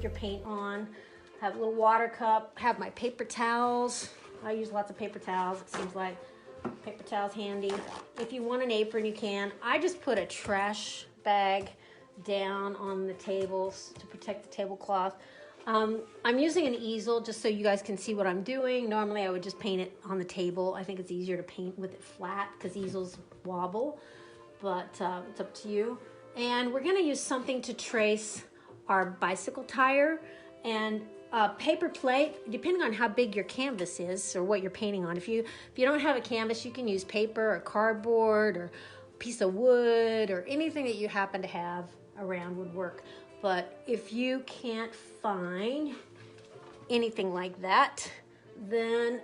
your paint on. Have a little water cup, have my paper towels. I use lots of paper towels, it seems like. Paper towels handy. If you want an apron, you can. I just put a trash bag down on the tables to protect the tablecloth. I'm using an easel just so you guys can see what I'm doing. Normally I would just paint it on the table. I think it's easier to paint with it flat because easels wobble, but it's up to you. And we're gonna use something to trace our bicycle tire, and paper plate, depending on how big your canvas is or what you're painting on. If you don't have a canvas, you can use paper or cardboard or a piece of wood or anything that you happen to have around would work. But if you can't find anything like that, then,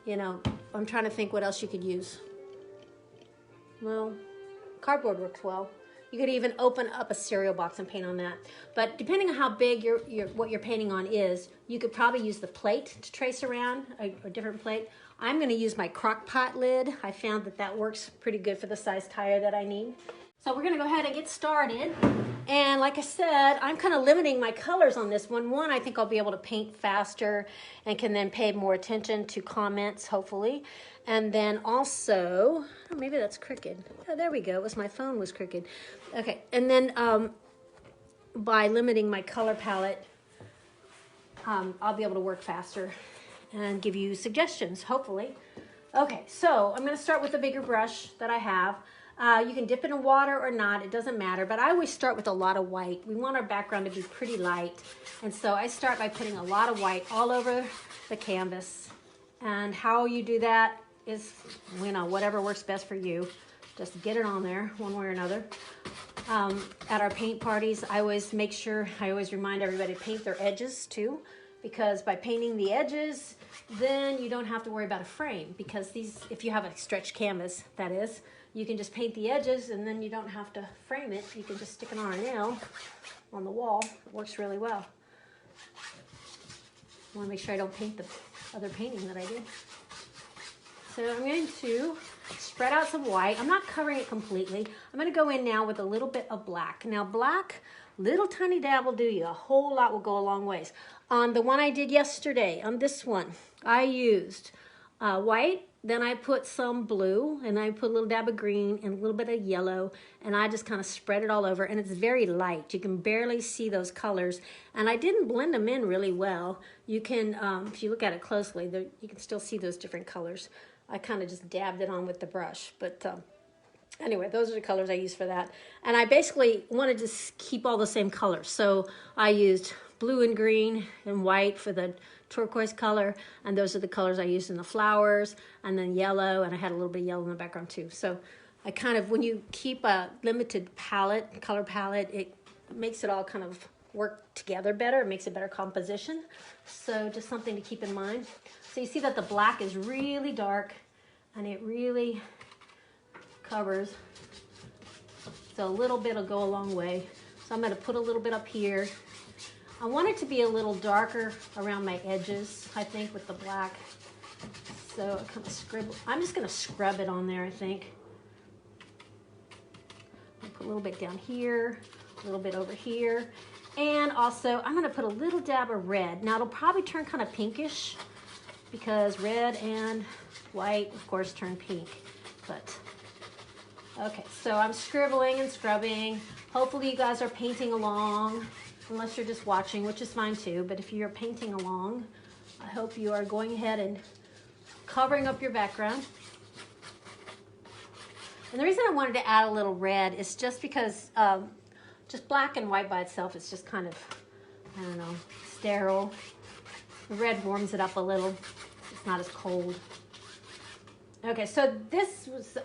you know, I'm trying to think what else you could use. Well, cardboard works well. You could even open up a cereal box and paint on that. But depending on how big what you're painting on is, you could probably use the plate to trace around, a different plate. I'm gonna use my crock pot lid. I found that works pretty good for the size tire that I need. So we're gonna go ahead and get started. And like I said, I'm kind of limiting my colors on this one. One, I think I'll be able to paint faster and can then pay more attention to comments, hopefully. And then also, oh, maybe that's crooked. Oh, there we go. It was my phone was crooked. Okay, and then by limiting my color palette, I'll be able to work faster and give you suggestions, hopefully. Okay, so I'm gonna start with the bigger brush that I have. You can dip it in water or not, it doesn't matter, but I always start with a lot of white. We want our background to be pretty light, and so I start by putting a lot of white all over the canvas. And how you do that is, you know, whatever works best for you. Just get it on there one way or another. At our paint parties, I always remind everybody to paint their edges too, because by painting the edges, then you don't have to worry about a frame, because if you have a stretched canvas, that is, you can just paint the edges and then you don't have to frame it. You can just stick it on a nail on the wall. It works really well. I want to make sure I don't paint the other painting that I did. So I'm going to spread out some white. I'm not covering it completely. I'm going to go in now with a little bit of black. Now black, little tiny dab will do you. A whole lot will go a long ways. On the one I did yesterday, on this one, I used white. Then I put some blue, and I put a little dab of green and a little bit of yellow, and I just kind of spread it all over, and it's very light. You can barely see those colors, and I didn't blend them in really well. You can, if you look at it closely, you can still see those different colors. I kind of just dabbed it on with the brush, but anyway, those are the colors I used for that. And I basically wanted to keep all the same colors, so I used blue and green and white for the turquoise color, and those are the colors I used in the flowers, and then yellow, and I had a little bit of yellow in the background too. So I kind of, when you keep a limited palette, color palette, it makes it all kind of work together better. It makes a better composition. So just something to keep in mind. So you see that the black is really dark, and it really covers. So a little bit will go a long way. So I'm going to put a little bit up here. I want it to be a little darker around my edges, I think, with the black. So I kind of scribble. I'm just going to scrub it on there, I think. I'll put a little bit down here, a little bit over here. And also, I'm going to put a little dab of red. Now, it'll probably turn kind of pinkish, because red and white, of course, turn pink. But, okay, so I'm scribbling and scrubbing. Hopefully you guys are painting along, unless you're just watching, which is fine too. But if you're painting along, I hope you are going ahead and covering up your background. And the reason I wanted to add a little red is just because just black and white by itself is just kind of, I don't know, sterile. The red warms it up a little. It's not as cold. Okay, so this was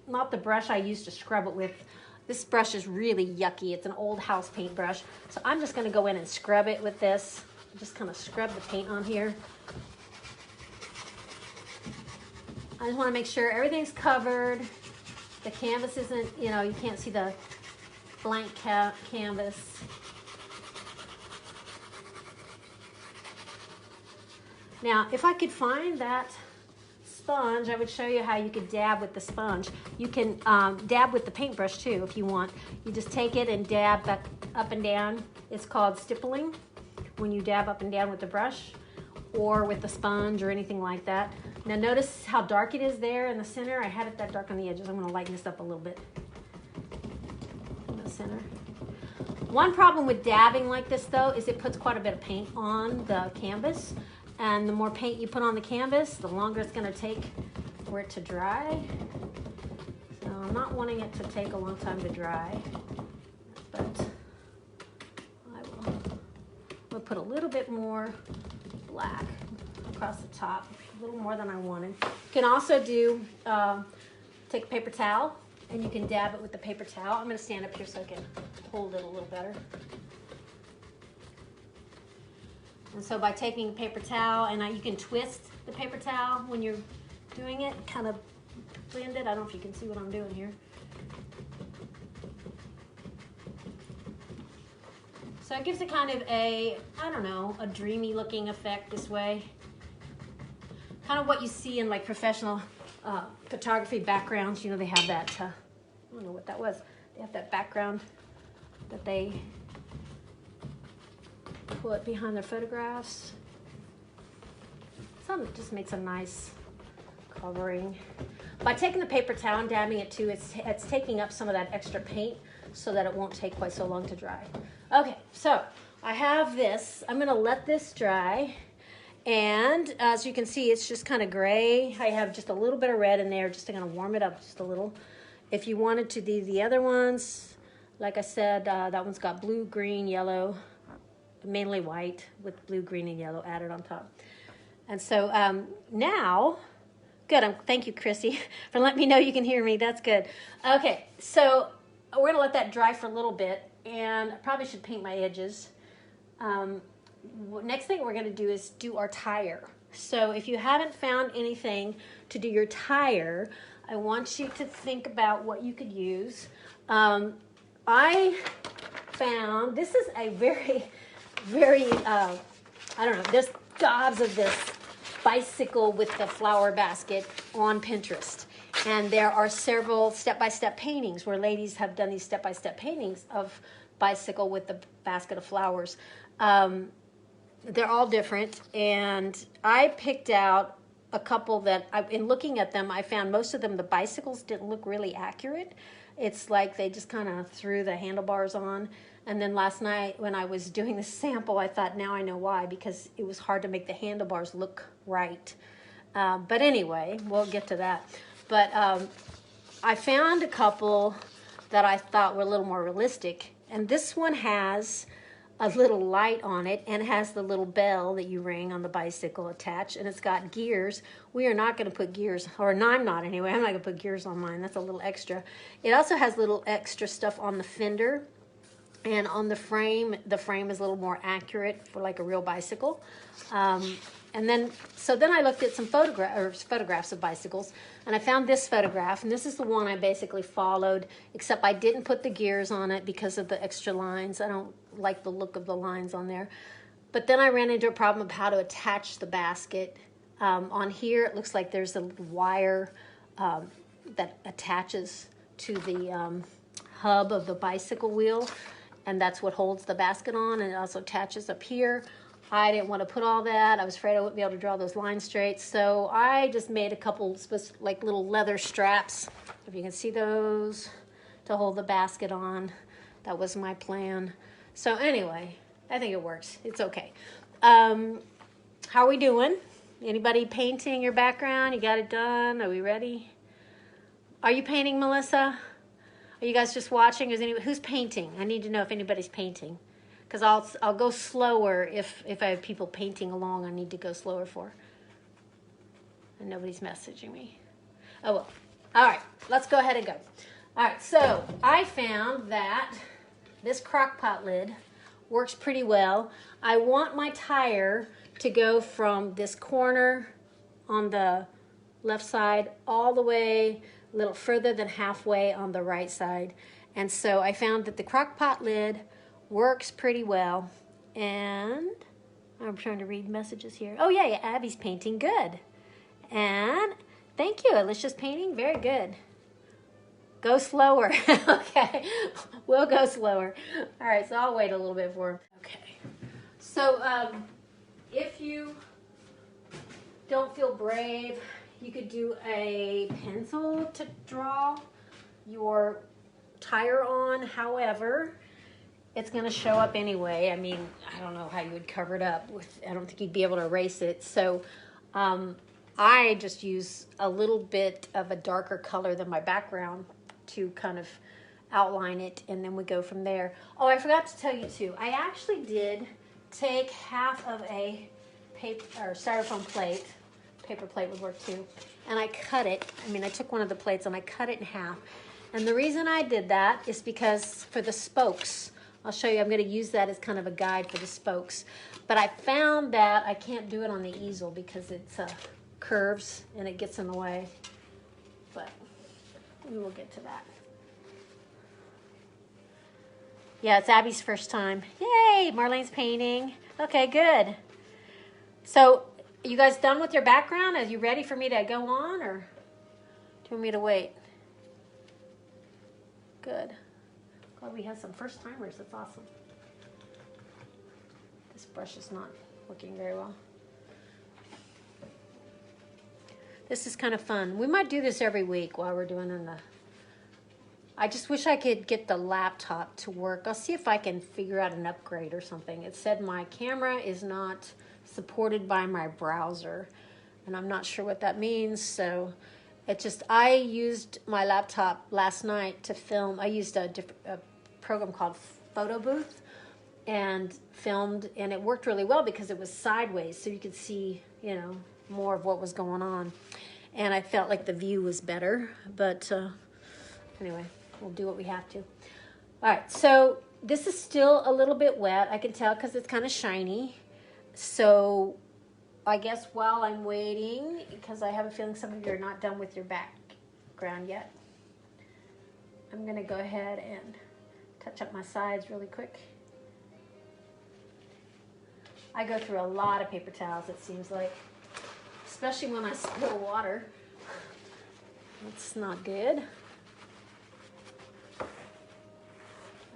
not the brush I used to scrub it with. This brush is really yucky. It's an old house paint brush. So I'm just gonna go in and scrub it with this. Just kind of scrub the paint on here. I just wanna make sure everything's covered. The canvas isn't, you know, you can't see the blank canvas. Now, if I could find that sponge, I would show you how you could dab with the sponge. You can dab with the paintbrush too if you want. You just take it and dab back up and down. It's called stippling when you dab up and down with the brush or with the sponge or anything like that. Now notice how dark it is there in the center. I had it that dark on the edges. I'm going to lighten this up a little bit in the center. One problem with dabbing like this though is it puts quite a bit of paint on the canvas. And the more paint you put on the canvas, the longer it's going to take for it to dry. So I'm not wanting it to take a long time to dry, but I'll put a little bit more black across the top, a little more than I wanted. You can also do, take a paper towel and you can dab it with the paper towel. I'm going to stand up here so I can hold it a little better. And so by taking a paper towel, and you can twist the paper towel when you're doing it, kind of blend it. I don't know if you can see what I'm doing here. So it gives it kind of a, I don't know, a dreamy looking effect this way. Kind of what you see in like professional photography backgrounds. You know, they have that, I don't know what that was. They have that background that they put behind their photographs. Some just makes a nice covering. By taking the paper towel and dabbing it too, it's taking up some of that extra paint so that it won't take quite so long to dry. Okay, so I have this. I'm gonna let this dry. And as you can see, it's just kind of gray. I have just a little bit of red in there, just to kind of warm it up just a little. If you wanted to do the other ones, like I said, that one's got blue, green, yellow, mainly white with blue, green, and yellow added on top. And so now, good, thank you, Chrissy, for letting me know you can hear me. That's good. Okay, so we're gonna let that dry for a little bit, and I probably should paint my edges. Next thing we're gonna do is do our tire. So if you haven't found anything to do your tire, I want you to think about what you could use. I found, this is a very, I don't know, there's gobs of this bicycle with the flower basket on Pinterest. And there are several step-by-step paintings where ladies have done these step-by-step paintings of bicycle with the basket of flowers. They're all different, and I picked out a couple that, in looking at them, I found most of them, the bicycles didn't look really accurate. It's like they just kind of threw the handlebars on. And then last night when I was doing the sample, I thought, now I know why, because it was hard to make the handlebars look right. But anyway, we'll get to that. But I found a couple that I thought were a little more realistic. And this one has a little light on it and has the little bell that you ring on the bicycle attached, and it's got gears. We are not going to put gears, or no, I'm not anyway. I'm not going to put gears on mine. That's a little extra. It also has little extra stuff on the fender and on the frame. The frame is a little more accurate for like a real bicycle. And then I looked at some photographs of bicycles, and I found this photograph, and this is the one I basically followed, except I didn't put the gears on it because of the extra lines. I don't like the look of the lines on there. But then I ran into a problem of how to attach the basket. On here, it looks like there's a wire that attaches to the hub of the bicycle wheel, and that's what holds the basket on, and it also attaches up here. I didn't want to put all that. I was afraid I wouldn't be able to draw those lines straight. So I just made a couple like little leather straps, if you can see those, to hold the basket on. That was my plan. So anyway, I think it works. It's okay. How are we doing? Anybody painting your background? You got it done? Are we ready? Are you painting, Melissa? Are you guys just watching? Who's painting? I need to know if anybody's painting. Because I'll go slower if I have people painting along. I need to go slower for. And nobody's messaging me. Oh well. All right, let's go ahead and go. All right, so I found that this crock pot lid works pretty well. I want my tire to go from this corner on the left side all the way a little further than halfway on the right side. And so I found that the crock pot lid works pretty well. And I'm trying to read messages here. Oh yeah, Abby's painting good. And Thank you, Alicia's painting. Very good. Go slower. Okay, we'll go slower. All right, so I'll wait a little bit for him. Okay, so if you don't feel brave, you could do a pencil to draw your tire on. However, it's going to show up anyway. I mean, I don't know how you would cover it up. I don't think you'd be able to erase it. So I just use a little bit of a darker color than my background to kind of outline it, and then we go from there. Oh, I forgot to tell you too, I actually did take half of a paper or styrofoam plate, paper plate would work too, and I cut it. I mean, I took one of the plates and I cut it in half. And the reason I did that is because for the spokes, I'll show you, I'm going to use that as kind of a guide for the spokes. But I found that I can't do it on the easel because it's curves and it gets in the way. But we will get to that. Yeah, it's Abby's first time. Yay, Marlene's painting. Okay, good. So, you guys done with your background? Are you ready for me to go on, or do you want me to wait? Good. Glad we have some first timers. That's awesome. This brush is not working very well. This is kind of fun. We might do this every week while we're doing in the... I just wish I could get the laptop to work. I'll see if I can figure out an upgrade or something. It said my camera is not supported by my browser, and I'm not sure what that means. So it just, I used my laptop last night to film. I used a program called Photo Booth and filmed, and it worked really well because it was sideways, so you could see, you know, more of what was going on, and I felt like the view was better. But anyway, we'll do what we have to. All right, so this is still a little bit wet. I can tell because it's kind of shiny. So I guess while I'm waiting, because I have a feeling some of you are not done with your background yet, I'm going to go ahead and touch up my sides really quick. I go through a lot of paper towels, it seems like, especially when I spill water. It's not good.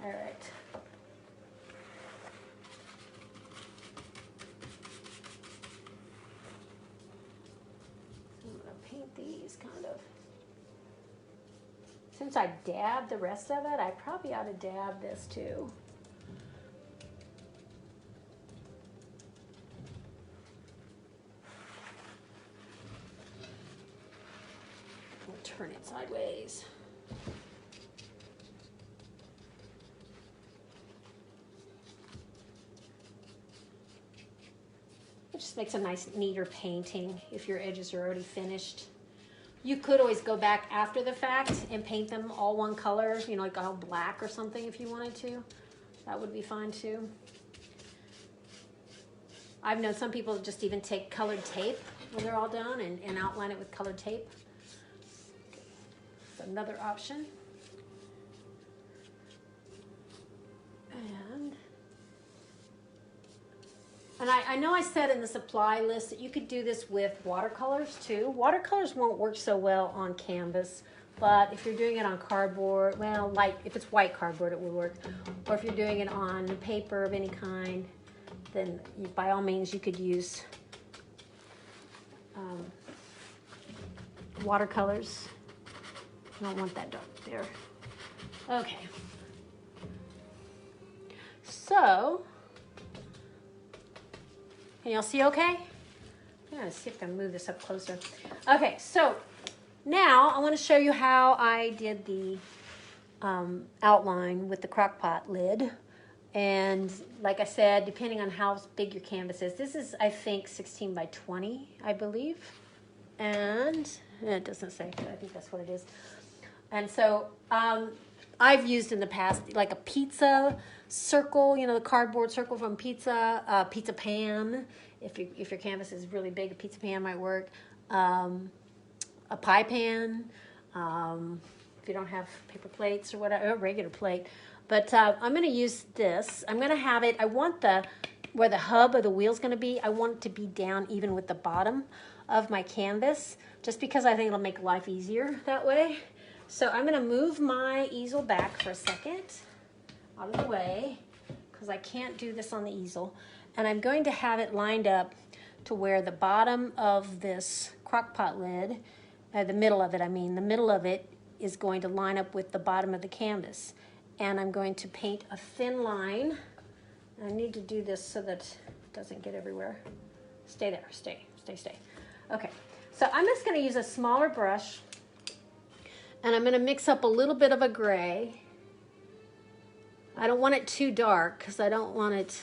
All right. I'm going to paint these kind of. Since I dabbed the rest of it, I probably ought to dab this too. We'll turn it sideways. It just makes a nice, neater painting if your edges are already finished. You could always go back after the fact and paint them all one color, you know, like all black or something if you wanted to. That would be fine too. I've known some people just even take colored tape when they're all done and outline it with colored tape. That's another option. And I know I said in the supply list that you could do this with watercolors too. Watercolors won't work so well on canvas, but if you're doing it on cardboard, well, like if it's white cardboard, it would work. Or if you're doing it on paper of any kind, then by all means you could use watercolors. I don't want that dark there. Okay. So, can y'all see okay? I'm gonna see if I can move this up closer. Okay, so now I want to show you how I did the outline with the crock pot lid. And like I said, depending on how big your canvas is, this is, I think, 16 by 20, I believe. And it doesn't say, but I think that's what it is. And so I've used in the past like a pizza circle, you know, the cardboard circle from pizza, pizza pan. If your canvas is really big, a pizza pan might work. A pie pan. If you don't have paper plates or whatever, a regular plate. But I'm going to use this. I'm going to have it, I want where the hub of the wheel is going to be, I want it to be down even with the bottom of my canvas, just because I think it'll make life easier that way. So I'm gonna move my easel back for a second, out of the way, because I can't do this on the easel. And I'm going to have it lined up to where the bottom of this crock pot lid, the middle of it, the middle of it is going to line up with the bottom of the canvas. And I'm going to paint a thin line. I need to do this so that it doesn't get everywhere. Stay there, stay. Okay, so I'm just gonna use a smaller brush, and I'm gonna mix up a little bit of a gray. I don't want it too dark because I don't want it,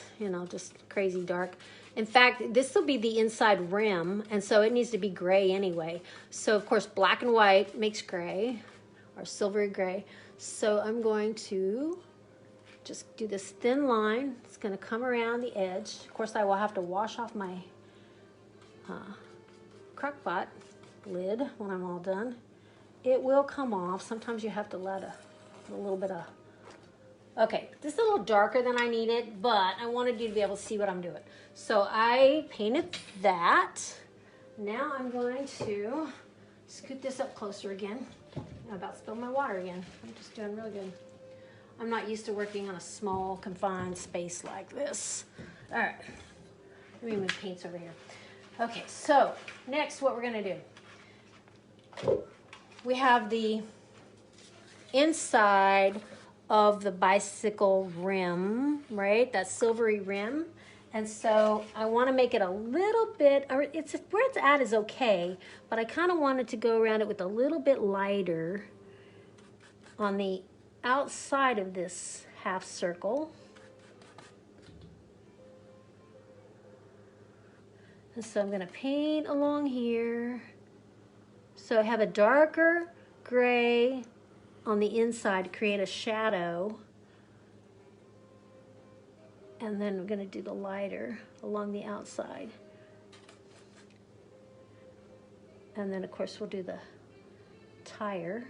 just crazy dark. In fact, this will be the inside rim, and so it needs to be gray anyway. So of course, black and white makes gray, or silvery gray. So I'm going to just do this thin line. It's gonna come around the edge. Of course, I will have to wash off my crock pot lid when I'm all done. It will come off. Sometimes you have to let a little bit of... Okay, this is a little darker than I needed, but I wanted you to be able to see what I'm doing. So I painted that. Now I'm going to scoot this up closer again. I'm about to spill my water again. I'm just doing really good. I'm not used to working on a small, confined space like this. All right, let me move paints over here. Okay, so next what we're gonna do. We have the inside of the bicycle rim, right? That silvery rim. And so I want to make it a little bit, or it's where it's at is okay, but I kind of wanted to go around it with a little bit lighter on the outside of this half circle. And so I'm going to paint along here. So I have a darker gray on the inside to create a shadow. And then we're going to do the lighter along the outside. And then of course we'll do the tire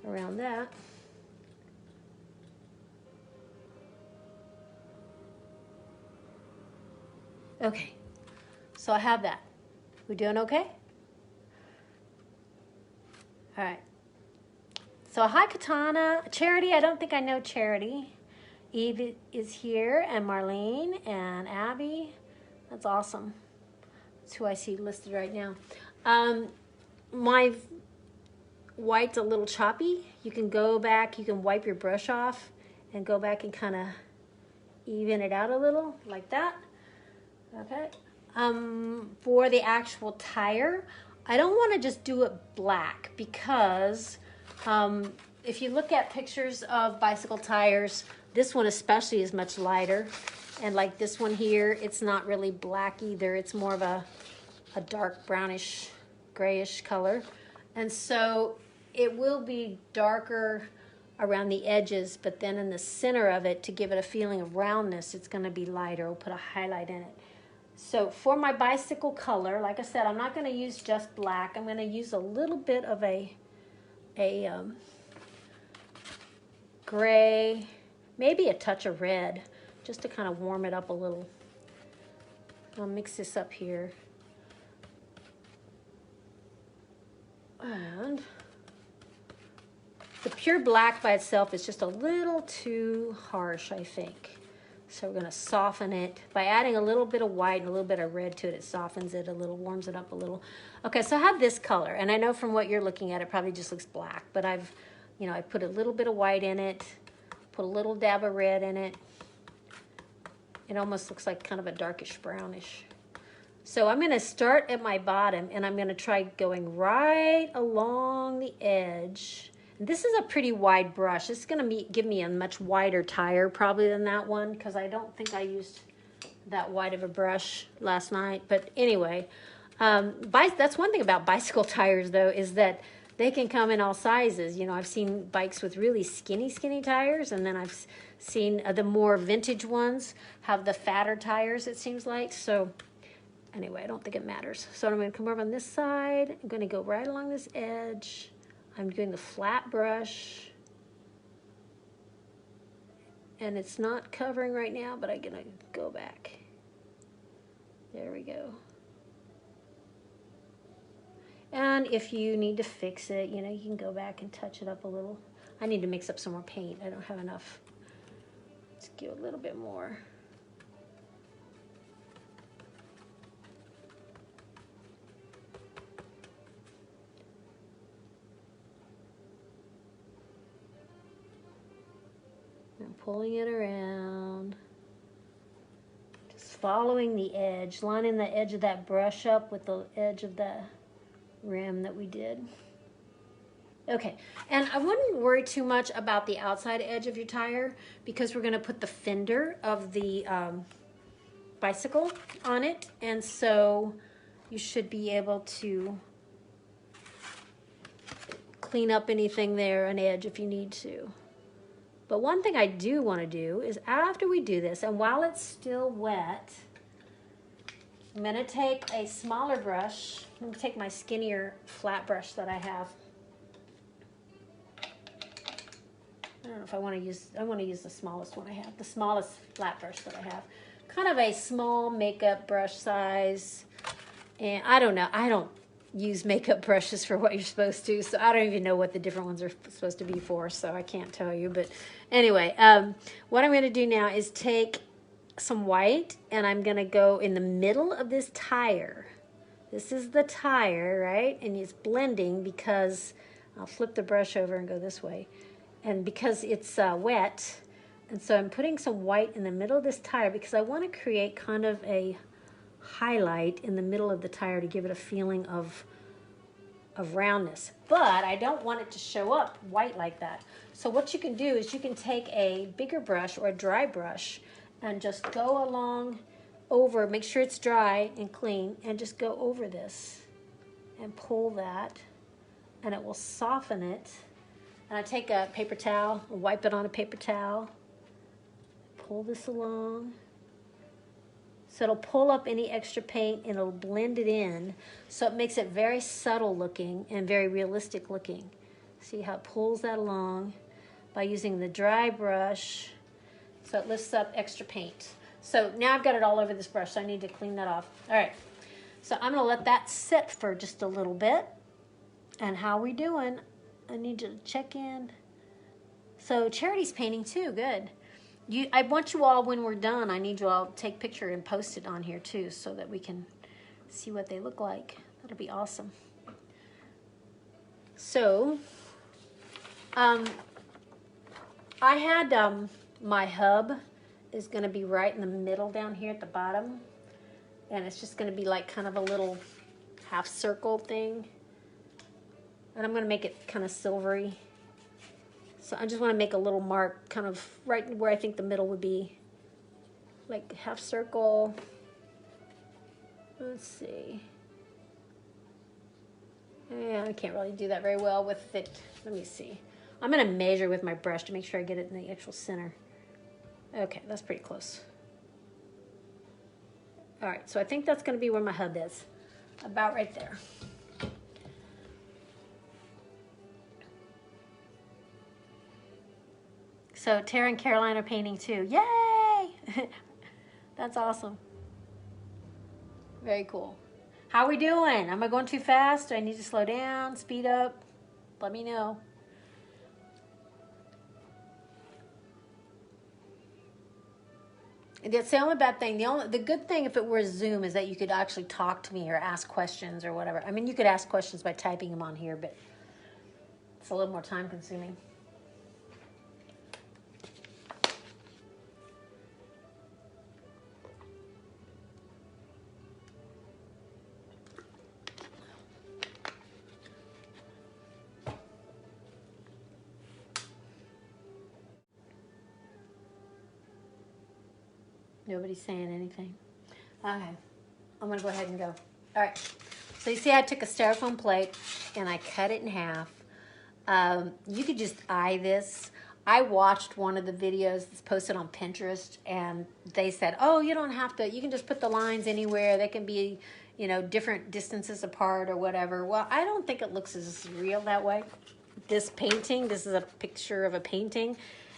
around that. Okay, so I have that. We doing okay? All right. So hi, Katana. Charity, I don't think I know Charity. Eve is here, and Marlene, and Abby. That's awesome. That's who I see listed right now. My white's a little choppy. You can go back, you can wipe your brush off and go back and kind of even it out a little, like that. Okay. For the actual tire, I don't want to just do it black because if you look at pictures of bicycle tires, this one especially is much lighter. And like this one here, it's not really black either. It's more of a dark brownish, grayish color. And so it will be darker around the edges, but then in the center of it, to give it a feeling of roundness, it's going to be lighter. We'll put a highlight in it. So for my bicycle color, like I said, I'm not going to use just black. I'm going to use a little bit of a gray, maybe a touch of red, just to kind of warm it up a little. I'll mix this up here. And the pure black by itself is just a little too harsh, I think. So we're going to soften it by adding a little bit of white and a little bit of red to it. It softens it a little, warms it up a little. Okay, so I have this color, and I know from what you're looking at, it probably just looks black, but I put a little bit of white in it, put a little dab of red in it. It almost looks like kind of a darkish brownish. So I'm going to start at my bottom, and I'm going to try going right along the edge. This is a pretty wide brush. It's going to give me a much wider tire probably than that one, because I don't think I used that wide of a brush last night. But anyway, that's one thing about bicycle tires, though, is that they can come in all sizes. You know, I've seen bikes with really skinny tires, and then I've seen the more vintage ones have the fatter tires, it seems like. So anyway, I don't think it matters. So I'm going to come over on this side. I'm going to go right along this edge. I'm doing the flat brush, and it's not covering right now, but I'm gonna go back. There we go. And if you need to fix it, you know, you can go back and touch it up a little. I need to mix up some more paint. I don't have enough. Let's give a little bit more. And pulling it around. Just following the edge, lining the edge of that brush up with the edge of the rim that we did. Okay, and I wouldn't worry too much about the outside edge of your tire because we're going to put the fender of the bicycle on it, and so you should be able to clean up anything there, an edge, if you need to. But one thing I do want to do is after we do this, and while it's still wet, I'm going to take a smaller brush. I'm going to take my skinnier flat brush that I have. I don't know if I want to use the smallest one I have, the smallest flat brush that I have. Kind of a small makeup brush size. And I don't know, I don't use makeup brushes for what you're supposed to, so I don't even know what the different ones are supposed to be for, so I can't tell you. But anyway, what I'm going to do now is take some white, and I'm going to go in the middle of this tire. This is the tire, right? And it's blending because, I'll flip the brush over and go this way. And because it's wet, and so I'm putting some white in the middle of this tire because I want to create kind of a highlight in the middle of the tire to give it a feeling of roundness. But I don't want it to show up white like that. So what you can do is you can take a bigger brush or a dry brush and just go along over, make sure it's dry and clean, and just go over this and pull that, and it will soften it. And I take a paper towel, wipe it on a paper towel, pull this along. So it'll pull up any extra paint and it'll blend it in. So it makes it very subtle looking and very realistic looking. See how it pulls that along by using the dry brush. So it lifts up extra paint. So now I've got it all over this brush, so I need to clean that off. All right, so I'm gonna let that sit for just a little bit. And how we doing? I need to check in. So Charity's painting too, good. I want you all, when we're done, I need you all to take a picture and post it on here too so that we can see what they look like. That'll be awesome. So, I had my hub is going to be right in the middle down here at the bottom. And it's just going to be like kind of a little half circle thing. And I'm going to make it kind of silvery. So I just want to make a little mark kind of right where I think the middle would be. Like half circle. Let's see. Yeah, I can't really do that very well with it. Let me see. I'm going to measure with my brush to make sure I get it in the actual center. Okay, that's pretty close. All right, so I think that's going to be where my hub is. About right there. So Tara and Caroline are painting too. Yay! That's awesome. Very cool. How are we doing? Am I going too fast? Do I need to slow down, speed up? Let me know. That's the only bad thing. The good thing if it were Zoom is that you could actually talk to me or ask questions or whatever. I mean, you could ask questions by typing them on here, but it's a little more time consuming. Nobody's saying anything. Okay, I'm gonna go ahead and go. All right, so you see I took a styrofoam plate and I cut it in half. You could just eye this. I watched one of the videos that's posted on Pinterest and they said, oh, you don't have to, you can just put the lines anywhere. They can be, you know, different distances apart or whatever. Well, I don't think it looks as real that way. This painting, this is a picture of a painting.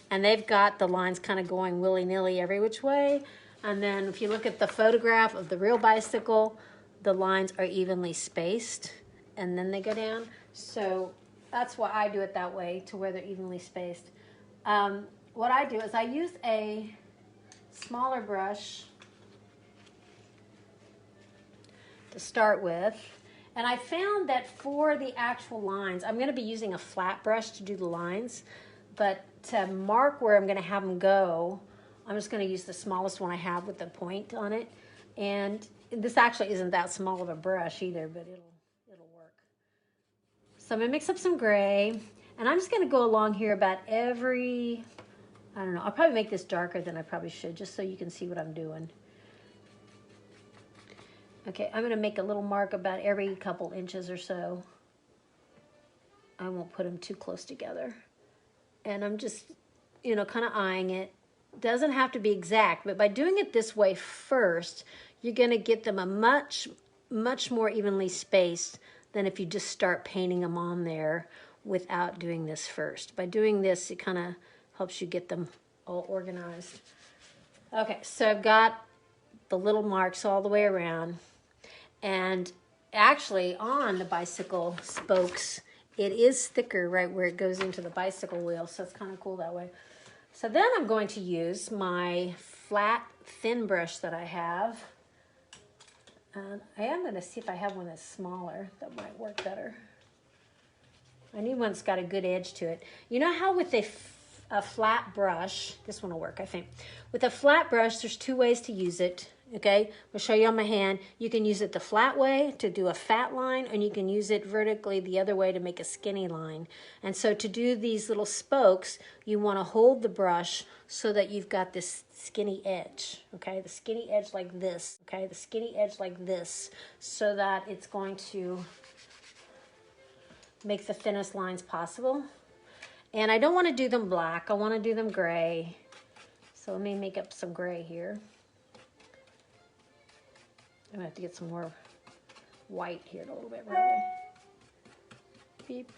And they've got the lines kind of going willy-nilly every which way. And then if you look at the photograph of the real bicycle, the lines are evenly spaced. and then they go down. So that's why I do it that way, to where they're evenly spaced. What I do is I use a smaller brush to start with. And I found that for the actual lines, I'm going to be using a flat brush to do the lines. But to mark where I'm going to have them go, I'm just going to use the smallest one I have with the point on it. And this actually isn't that small of a brush either, but it'll work. So I'm going to mix up some gray. And I'm just going to go along here about every, I don't know, I'll probably make this darker than I probably should, just so you can see what I'm doing. Okay, I'm going to make a little mark about every couple inches or so. I won't put them too close together. And I'm just, kind of eyeing it. Doesn't have to be exact, but by doing it this way first, you're going to get them a much, much more evenly spaced than if you just start painting them on there without doing this first. By doing this, it kind of helps you get them all organized. Okay, so I've got the little marks all the way around. And actually on the bicycle spokes, it is thicker right where it goes into the bicycle wheel, so it's kind of cool that way. So then I'm going to use my flat, thin brush that I have. And I am going to see if I have one that's smaller. That might work better. I need one that's got a good edge to it. You know how with a flat brush, this one will work, I think. With a flat brush, there's two ways to use it. Okay, I'll show you on my hand. You can use it the flat way to do a fat line, and you can use it vertically the other way to make a skinny line. And so to do these little spokes, you want to hold the brush so that you've got this skinny edge, okay? The skinny edge like this, okay? The skinny edge like this, so that it's going to make the thinnest lines possible. And I don't want to do them black. I want to do them gray. So let me make up some gray here. I'm going to have to get some more white here in a little bit, probably. Beep.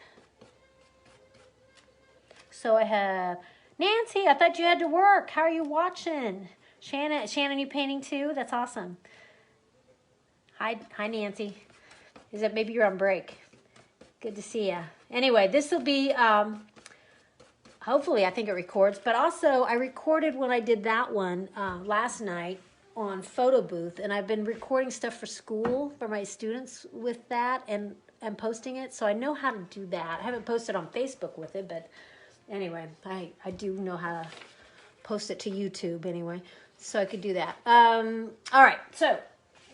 So I have Nancy. I thought you had to work. How are you watching? Shannon, you painting too? That's awesome. Hi, Nancy. Is it maybe you're on break? Good to see you. Anyway, this will be. Hopefully, I think it records. But also, I recorded when I did that one last night on photo booth, and I've been recording stuff for school for my students with that and posting it, so I know how to do that. I haven't posted on Facebook with it, but anyway, I do know how to post it to YouTube anyway, so I could do that. All right, so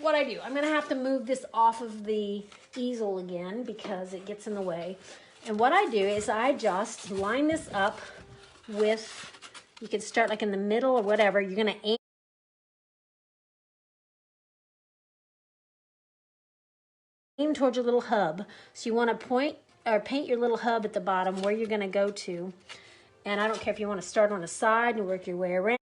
what I do, I'm gonna have to move this off of the easel again because it gets in the way. And what I do is I just line this up with, you can start like in the middle or whatever. You're gonna aim towards your little hub. So you want to point or paint your little hub at the bottom where you're going to go to. And I don't care if you want to start on the side and work your way around.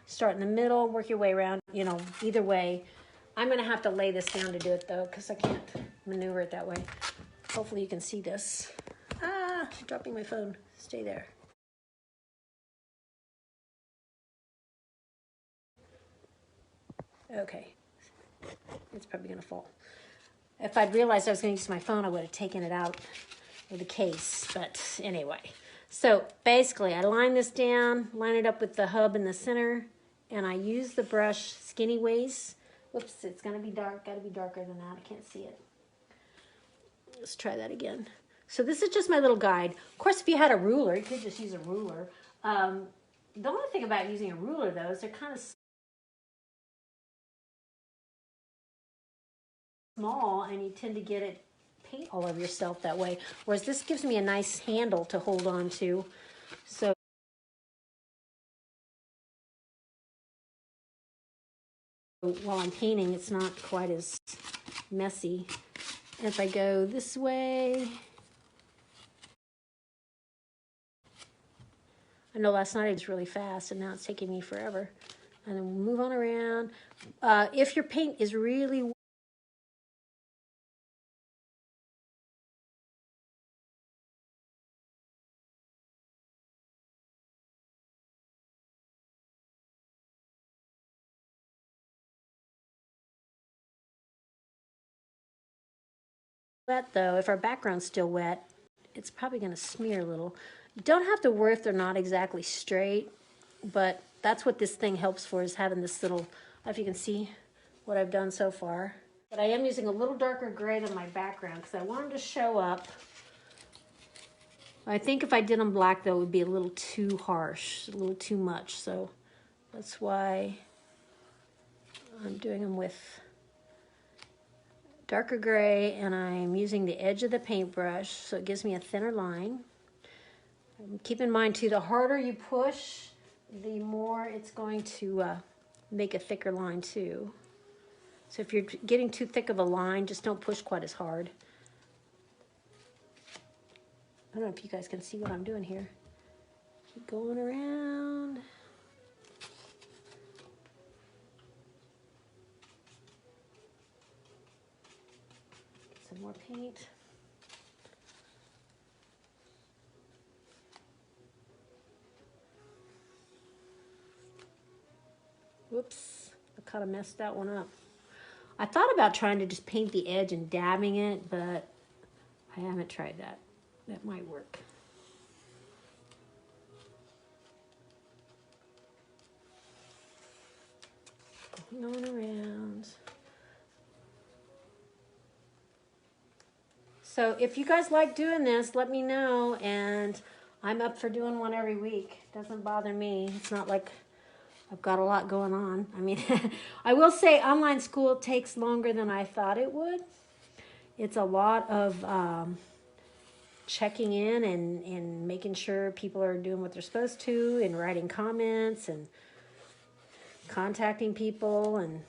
Start in the middle, work your way around, either way. I'm going to have to lay this down to do it though, because I can't maneuver it that way. Hopefully you can see this. Ah, dropping my phone. Stay there. Okay, it's probably gonna fall. If I'd realized I was gonna use my phone, I would have taken it out of the case, but anyway. So basically, I line this down, line it up with the hub in the center, and I use the brush skinny ways. Whoops, it's gonna be dark, gotta be darker than that, I can't see it. Let's try that again. So this is just my little guide. Of course, if you had a ruler, you could just use a ruler. The only thing about using a ruler, though, is they're kind of small, and you tend to get it paint all over yourself that way. Whereas this gives me a nice handle to hold on to. So while I'm painting, it's not quite as messy. And if I go this way, I know last night it was really fast, and now it's taking me forever. And then we'll move on around. If your paint is really Wet though, if our background's still wet, it's probably going to smear a little. You don't have to worry if they're not exactly straight, but that's what this thing helps for, is having this little, I don't know if you can see what I've done so far. But I am using a little darker gray than my background because I want them to show up. I think if I did them black though, it would be a little too harsh, a little too much. So that's why I'm doing them with darker gray, and I'm using the edge of the paintbrush so it gives me a thinner line. Keep in mind too, the harder you push, the more it's going to make a thicker line too. So if you're getting too thick of a line, just don't push quite as hard. I don't know if you guys can see what I'm doing here. Keep going around. Get some more paint. Whoops, I kind of messed that one up. I thought about trying to just paint the edge and dabbing it, but I haven't tried that. That might work. Going around. So if you guys like doing this, let me know, and I'm up for doing one every week. Doesn't bother me. It's not like I've got a lot going on. I mean, I will say online school takes longer than I thought it would. It's a lot of checking in and making sure people are doing what they're supposed to, and writing comments and contacting people and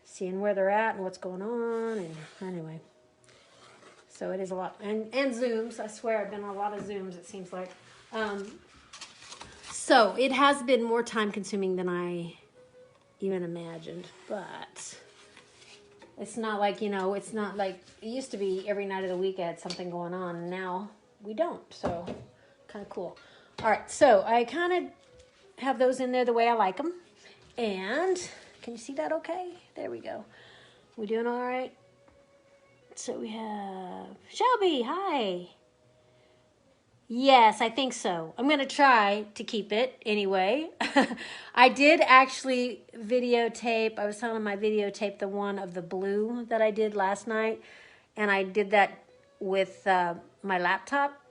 seeing where they're at and what's going on. And anyway, so it is a lot. And Zooms. I swear I've been on a lot of Zooms, it seems like. So it has been more time consuming than I even imagined, but it's not like, you know, it's not like it used to be every night of the week I had something going on, and now we don't. So kind of cool. All right, so I kind of have those in there the way I like them. And can you see that okay? There we go. We doing all right? So we have Shelby, hi. Yes, I think so. I'm going to try to keep it anyway. I did actually videotape. I was telling my videotape the one of the blue that I did last night. And I did that with my laptop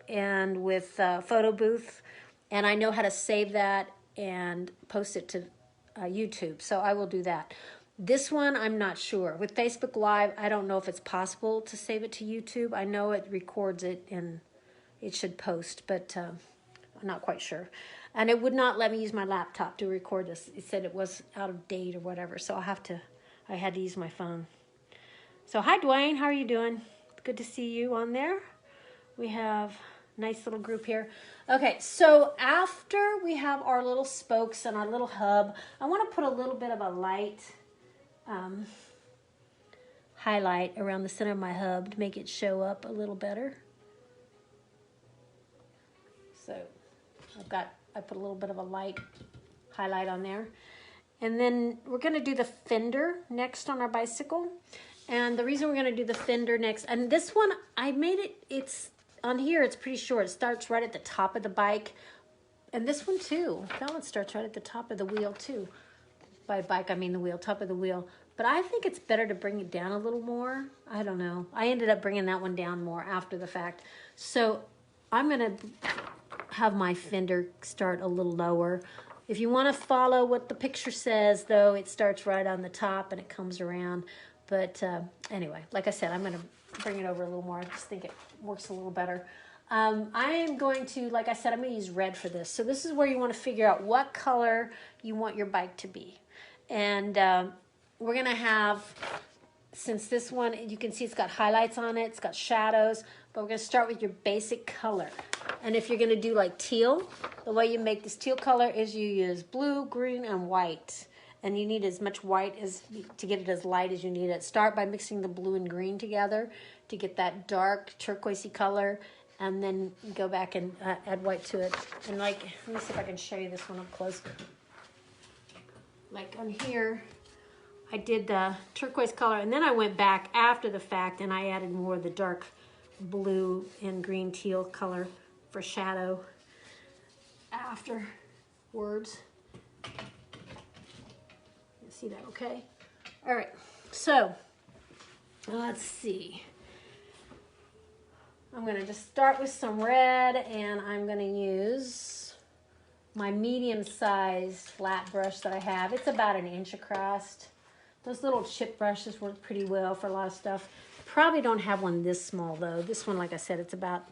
and with photo booth. And I know how to save that and post it to YouTube. So I will do that. This one, I'm not sure. With Facebook Live, I don't know if it's possible to save it to YouTube. I know it records it and it should post, but I'm not quite sure. And it would not let me use my laptop to record this. It said it was out of date or whatever, so I had to use my phone. So hi, Dwayne. How are you doing? Good to see you on there. We have a nice little group here. Okay, so after we have our little spokes and our little hub, I want to put a little bit of a light highlight around the center of my hub to make it show up a little better. So I put a little bit of a light highlight on there. And then we're going to do the fender next on our bicycle. And the reason we're going to do the fender next, and this one, I made it, it's on here, it's pretty short. It starts right at the top of the bike. And this one too. That one starts right at the top of the wheel too. By bike, I mean the wheel, top of the wheel. But I think it's better to bring it down a little more. I don't know. I ended up bringing that one down more after the fact. So I'm going to have my fender start a little lower. If you want to follow what the picture says, though, it starts right on the top and it comes around. But anyway, like I said, I'm going to bring it over a little more. I just think it works a little better. I am going to, like I said, I'm going to use red for this. So this is where you want to figure out what color you want your bike to be. And we're going to have, since this one, you can see it's got highlights on it, it's got shadows, but we're going to start with your basic color. And if you're going to do like teal, the way you make this teal color is you use blue, green, and white. And you need as much white as to get it as light as you need it. Start by mixing the blue and green together to get that dark turquoisey color, and then go back and add white to it. And like, let me see if I can show you this one up close. Like on here, I did the turquoise color, and then I went back after the fact and I added more of the dark blue and green teal color for shadow afterwards. You see that okay? All right, so let's see. I'm gonna just start with some red, and I'm gonna use my medium-sized flat brush that I have. It's about 1 inch across. Those little chip brushes work pretty well for a lot of stuff. Probably don't have one this small though. This one, like I said, it's about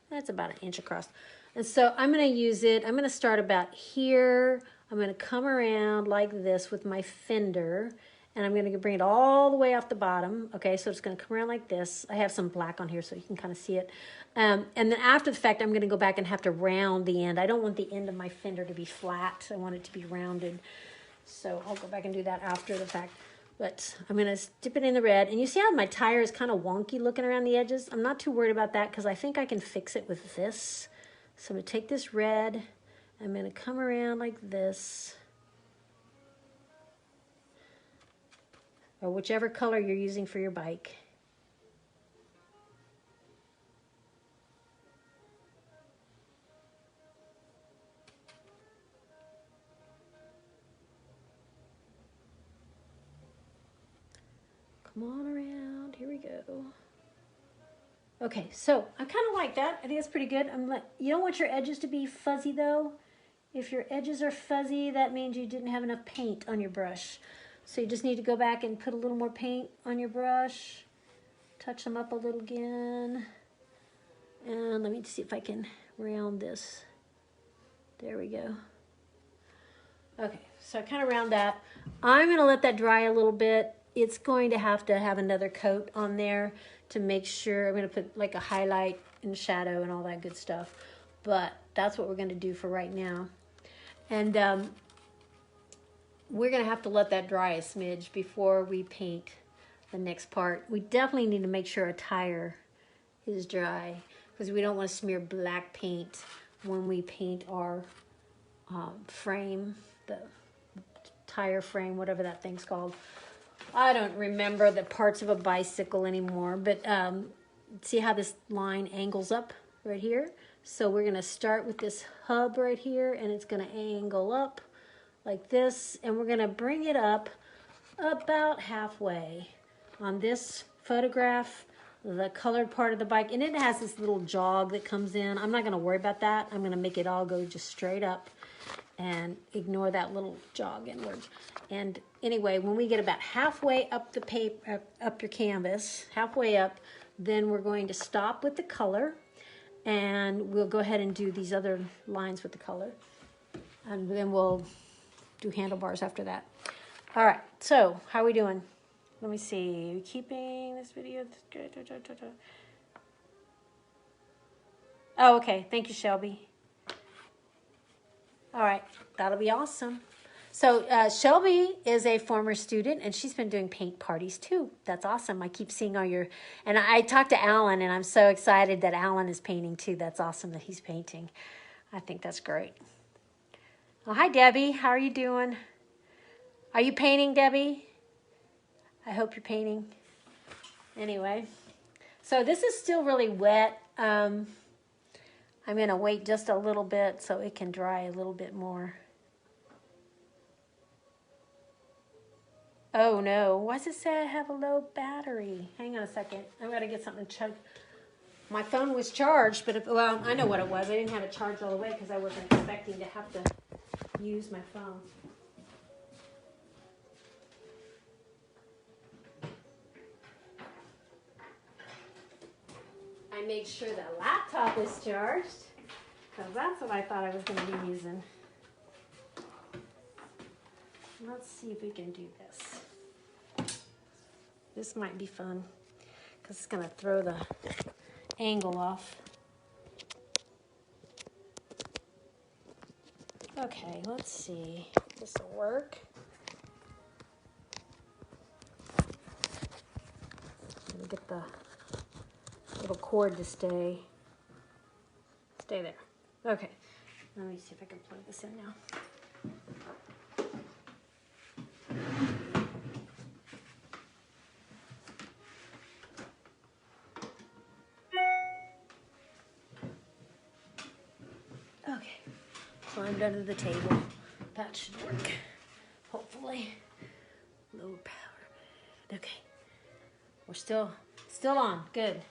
1 inch across. And so I'm gonna use it. I'm gonna start about here. I'm gonna come around like this with my fender, and I'm gonna bring it all the way off the bottom. Okay, so it's gonna come around like this. I have some black on here so you can kind of see it. And then after the fact, I'm gonna go back and have to round the end. I don't want the end of my fender to be flat. I want it to be rounded. So I'll go back and do that after the fact. But I'm gonna dip it in the red. And you see how my tire is kind of wonky looking around the edges? I'm not too worried about that because I think I can fix it with this. So I'm gonna take this red, I'm gonna come around like this, or whichever color you're using for your bike. Come on around, here we go. Okay, so I kind of like that. I think that's pretty good. You don't want your edges to be fuzzy though. If your edges are fuzzy, that means you didn't have enough paint on your brush. So you just need to go back and put a little more paint on your brush. Touch them up a little again. And let me see if I can round this. There we go. Okay, so I kind of round that. I'm gonna let that dry a little bit. It's going to have another coat on there to make sure. I'm gonna put like a highlight and shadow and all that good stuff. But that's what we're gonna do for right now. And we're gonna have to let that dry a smidge before we paint the next part. We definitely need to make sure our tire is dry because we don't want to smear black paint when we paint our frame, the tire frame, whatever that thing's called. I don't remember the parts of a bicycle anymore, but see how this line angles up right here? So we're gonna start with this hub right here, and it's gonna angle up like this, and we're gonna bring it up about halfway on this photograph, the colored part of the bike, and it has this little jog that comes in. I'm not gonna worry about that. I'm gonna make it all go just straight up and ignore that little jog inwards. And anyway, when we get about halfway up the paper, up your canvas, halfway up, then we're going to stop with the color, and we'll go ahead and do these other lines with the color, and then we'll do handlebars after that. All right, so how are we doing? Let me see. Are we keeping this video? Oh, okay. Thank you, Shelby. All right, that'll be awesome. So Shelby is a former student, and she's been doing paint parties too. That's awesome. I keep seeing all your, and I talked to Alan, and I'm so excited that Alan is painting too. That's awesome that he's painting. I think that's great. Oh, hi, Debbie. How are you doing? Are you painting, Debbie? I hope you're painting. Anyway, so this is still really wet. I'm going to wait just a little bit so it can dry a little bit more. Oh no, why does it say I have a low battery? Hang on a second. I've got to get something to charge. My phone was charged, but well, I know what it was. I didn't have it charged all the way because I wasn't expecting to have to use my phone. I made sure the laptop is charged because that's what I thought I was going to be using. Let's see if we can do this. This might be fun because it's going to throw the angle off. Okay, let's see. This will work. Let me get the little cord to stay there. Okay, let me see if I can plug this in now. Climbed under the table. That should work, hopefully. Lower power. Okay. We're still on. Good.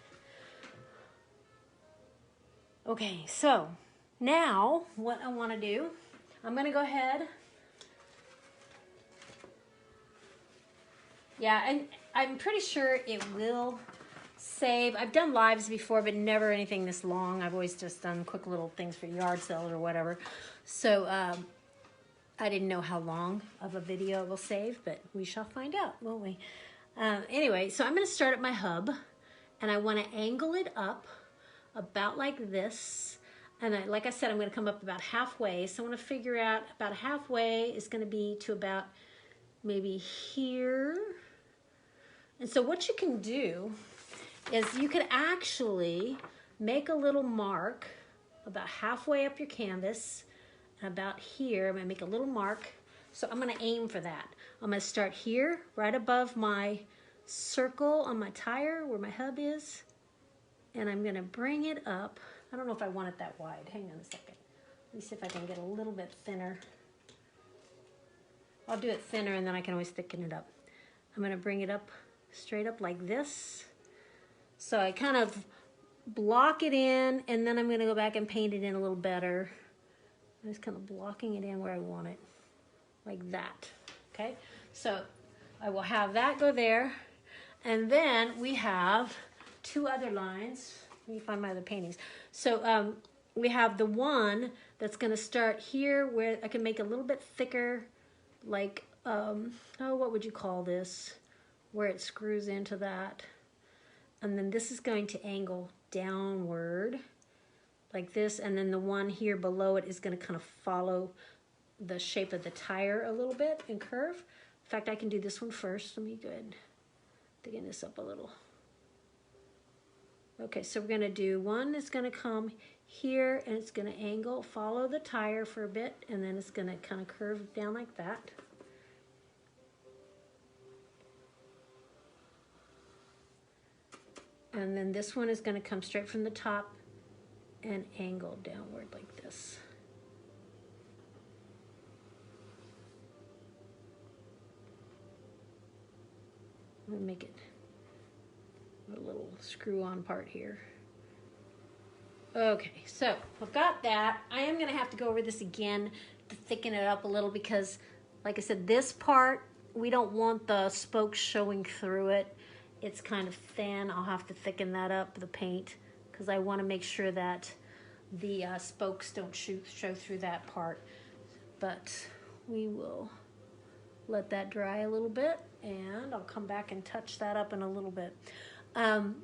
Okay, so now what I want to do, I'm going to go ahead. Yeah, and I'm pretty sure it will save. I've done lives before, but never anything this long. I've always just done quick little things for yard sales or whatever. So I didn't know how long of a video it will save, but we shall find out, won't we? Anyway, so I'm going to start at my hub, and I want to angle it up about like this. And like I said, I'm going to come up about halfway. So I want to figure out about halfway is going to be to about maybe here. And so what you can do is you could actually make a little mark about halfway up your canvas, and about here. I'm going to make a little mark. So I'm going to aim for that. I'm going to start here, right above my circle on my tire where my hub is, and I'm going to bring it up. I don't know if I want it that wide. Hang on a second. Let me see if I can get a little bit thinner. I'll do it thinner, and then I can always thicken it up. I'm going to bring it up straight up like this. So I kind of block it in, and then I'm going to go back and paint it in a little better. I'm just kind of blocking it in where I want it, like that. Okay, so I will have that go there, and then we have two other lines. Let me find my other paintings. So we have the one that's going to start here, where I can make a little bit thicker, like oh, what would you call this? Where it screws into that. And then this is going to angle downward like this, and then the one here below it is going to kind of follow the shape of the tire a little bit and curve. In fact, I can do this one first. Let me go ahead and thicken this up a little. Okay, so we're going to do one that's going to come here, and it's going to angle, follow the tire for a bit, and then it's going to kind of curve down like that. And then this one is going to come straight from the top and angle downward like this. I'm going to make it a little screw-on part here. Okay, so I've got that. I am going to have to go over this again to thicken it up a little because, like I said, this part, we don't want the spokes showing through it. It's kind of thin. I'll have to thicken that up, the paint, because I want to make sure that the spokes don't show through that part. But we will let that dry a little bit, and I'll come back and touch that up in a little bit. I'm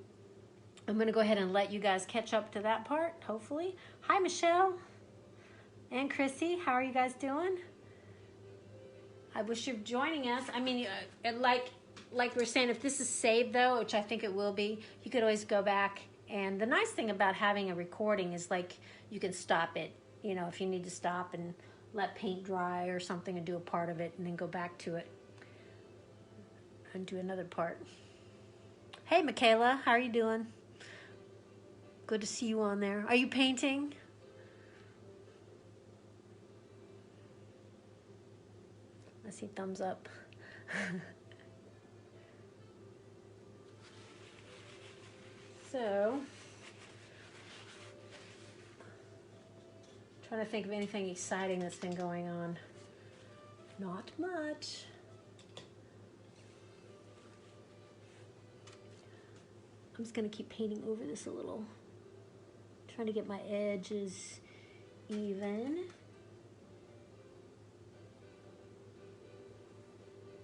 going to go ahead and let you guys catch up to that part, hopefully. Hi, Michelle and Chrissy. How are you guys doing? I wish you're joining us. I mean, like we're saying, if this is saved, though, which I think it will be, you could always go back. And the nice thing about having a recording is, like, you can stop it, you know, if you need to stop and let paint dry or something and do a part of it and then go back to it and do another part. Hey, Michaela, how are you doing? Good to see you on there. Are you painting? I see thumbs up. So, trying to think of anything exciting that's been going on. Not much. I'm just going to keep painting over this a little. Trying to get my edges even.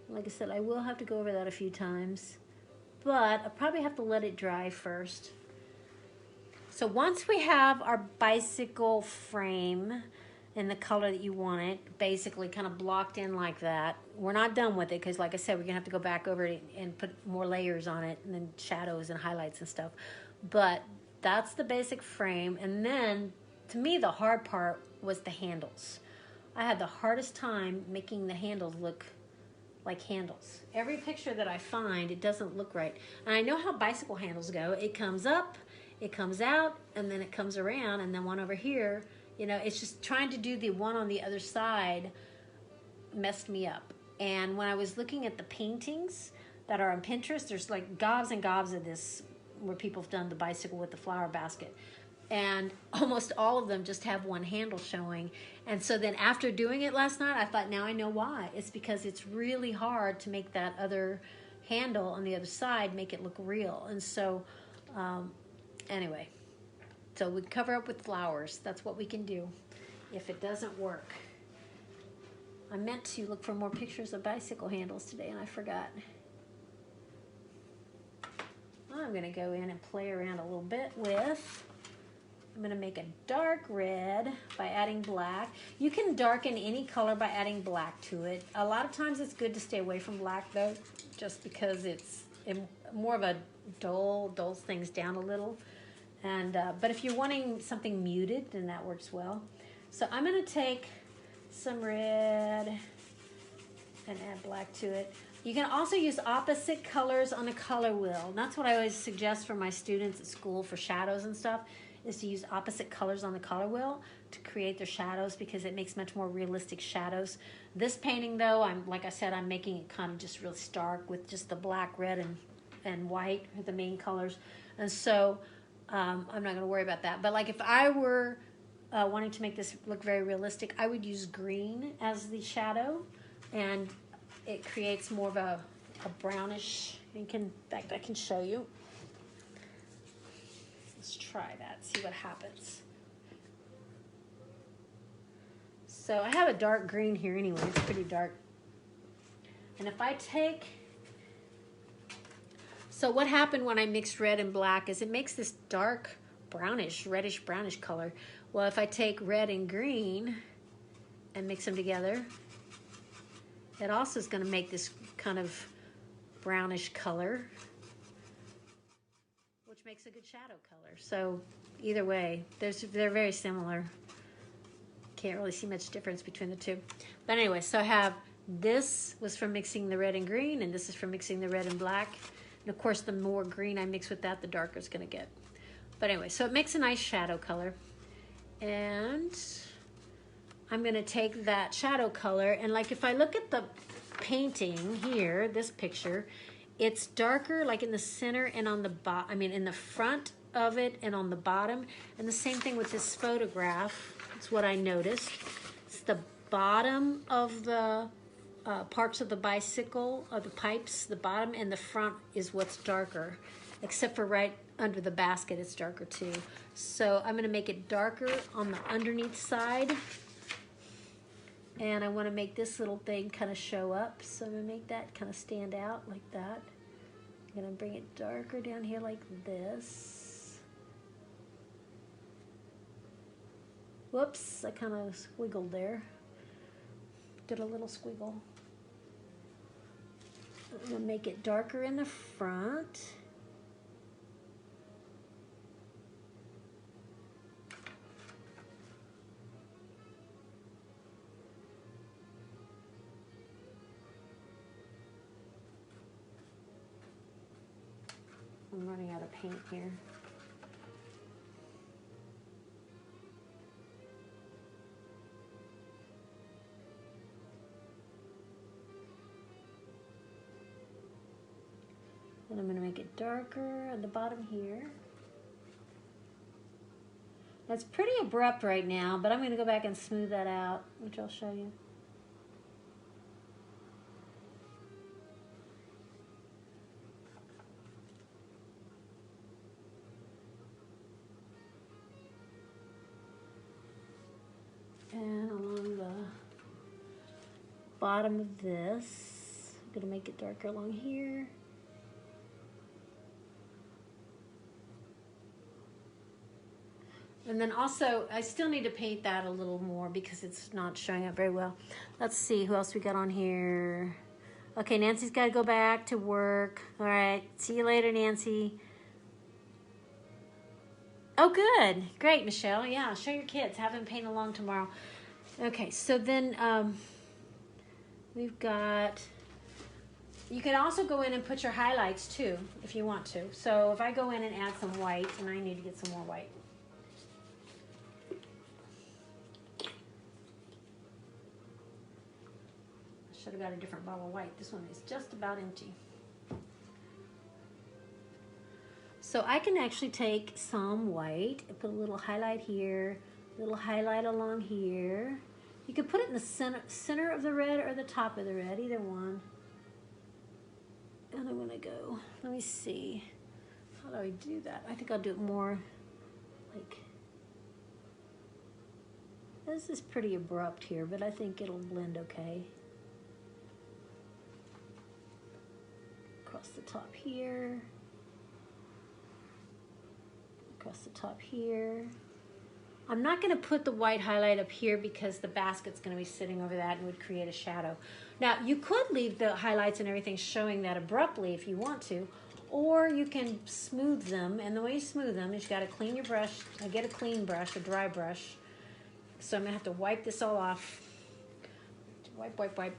Like I said, I will have to go over that a few times, but I'll probably have to let it dry first. So once we have our bicycle frame in the color that you want it, basically kind of blocked in like that, we're not done with it because, like I said, we're going to have to go back over it and put more layers on it and then shadows and highlights and stuff. But that's the basic frame. And then, to me, the hard part was the handles. I had the hardest time making the handles look like handles. Every picture that I find, it doesn't look right. And I know how bicycle handles go. It comes up, it comes out, and then it comes around, and then one over here You know, it's just trying to do the one on the other side messed me up. And when I was looking at the paintings that are on Pinterest, there's like gobs and gobs of this where people have done the bicycle with the flower basket. And almost all of them just have one handle showing. And so then after doing it last night, I thought, now I know why. It's because it's really hard to make that other handle on the other side make it look real. And so anyway, so we cover up with flowers. That's what we can do if it doesn't work. I meant to look for more pictures of bicycle handles today, and I forgot. I'm going to go in and play around a little bit with, I'm going to make a dark red by adding black. You can darken any color by adding black to it. A lot of times it's good to stay away from black, though, just because it's more of a dulls things down a little. And but if you're wanting something muted, then that works well. So I'm going to take some red and add black to it. You can also use opposite colors on a color wheel. That's what I always suggest for my students at school for shadows and stuff, is to use opposite colors on the color wheel to create their shadows, because it makes much more realistic shadows. This painting, though, like I said, I'm making it kind of just real stark with just the black, red, and white are the main colors. And so I'm not going to worry about that. But like if I were wanting to make this look very realistic, I would use green as the shadow, and it creates more of a brownish. In fact, I can show you. Let's try that, see what happens. So I have a dark green here anyway, it's pretty dark. And if I take, so what happened when I mixed red and black is it makes this dark brownish, reddish brownish color. Well, if I take red and green and mix them together, it also is going to make this kind of brownish color, which makes a good shadow color. So either way, they're very similar. Can't really see much difference between the two. But anyway, so I have this was from mixing the red and green, and this is from mixing the red and black. And of course, the more green I mix with that, the darker it's going to get. But anyway, so it makes a nice shadow color. And I'm going to take that shadow color, and like if I look at the painting here, this picture, it's darker like in the center and on the in the front of it and on the bottom. And the same thing with this photograph. It's what I noticed. It's the bottom of the parts of the bicycle, of the pipes, the bottom and the front is what's darker, except for right under the basket, it's darker too. So I'm going to make it darker on the underneath side. And I want to make this little thing kind of show up. So I'm going to make that kind of stand out like that. I'm going to bring it darker down here like this. Whoops, I kind of squiggled there. Did a little squiggle. I'm going to make it darker in the front. I'm running out of paint here. And I'm going to make it darker at the bottom here. That's pretty abrupt right now, but I'm going to go back and smooth that out, which I'll show you. And along the bottom of this, I'm going to make it darker along here. And then also, I still need to paint that a little more because it's not showing up very well. Let's see who else we got on here. Okay, Nancy's got to go back to work. All right, see you later, Nancy. Oh, good. Great, Michelle. Yeah, show your kids. Have them paint along tomorrow. Okay, so then we've got, you can also go in and put your highlights too, if you want to. So if I go in and add some white, and I need to get some more white. Should have got a different bottle of white. This one is just about empty. So I can actually take some white and put a little highlight here, a little highlight along here. You could put it in the center of the red or the top of the red, either one. And I'm gonna go, let me see, how do I do that? I think I'll do it more like, this is pretty abrupt here, but I think it'll blend okay. Across the top here. Across the top here. I'm not going to put the white highlight up here because the basket's going to be sitting over that and would create a shadow. Now, you could leave the highlights and everything showing that abruptly if you want to, or you can smooth them. And the way you smooth them is you got to clean your brush. Get a clean brush, a dry brush. So I'm going to have to wipe this all off. Wipe, wipe, wipe.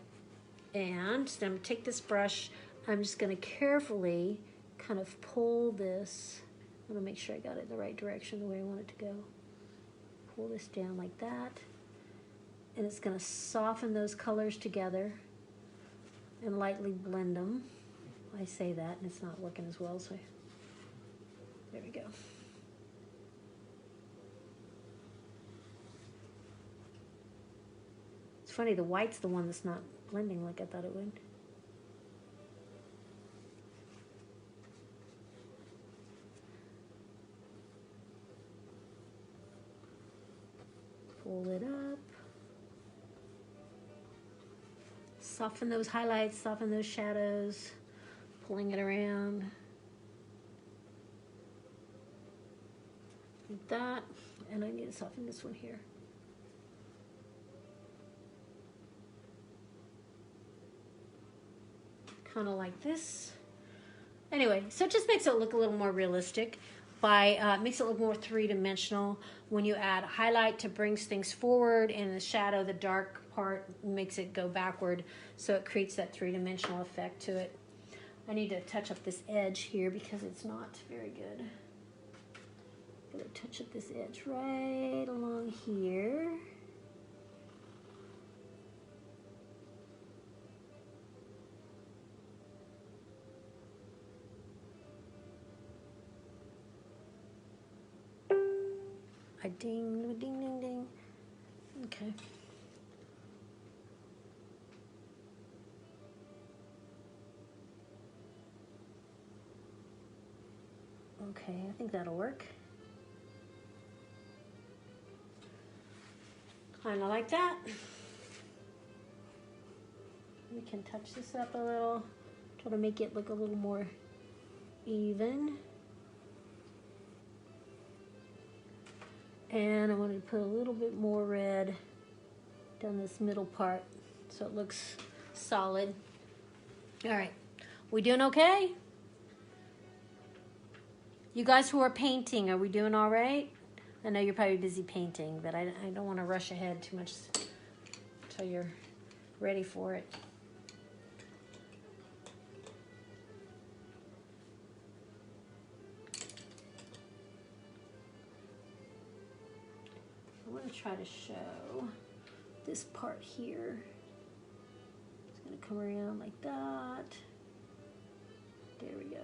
And then I'm going to take this brush. I'm just going to carefully kind of pull this. I'm going to make sure I got it in the right direction, the way I want it to go. Pull this down like that. And it's going to soften those colors together and lightly blend them. I say that and it's not working as well, so there we go. It's funny, the white's the one that's not blending like I thought it would. Pull it up. Soften those highlights, soften those shadows, pulling it around. Like that. And I need to soften this one here. Kind of like this. Anyway, so it just makes it look a little more realistic. Makes it look more three-dimensional. When you add highlight to brings things forward, and the shadow, the dark part, makes it go backward, so it creates that three-dimensional effect to it. I need to touch up this edge here because it's not very good. I'm gonna touch up this edge right along here. Ding, ding, ding, ding. Okay. Okay, I think that'll work. Kind of like that. We can touch this up a little, try to make it look a little more even. And I wanted to put a little bit more red down this middle part so it looks solid. All right, we doing okay? You guys who are painting, are we doing all right? I know you're probably busy painting, but I don't want to rush ahead too much until you're ready for it. I'm going to try to show this part here. It's going to come around like that. There we go.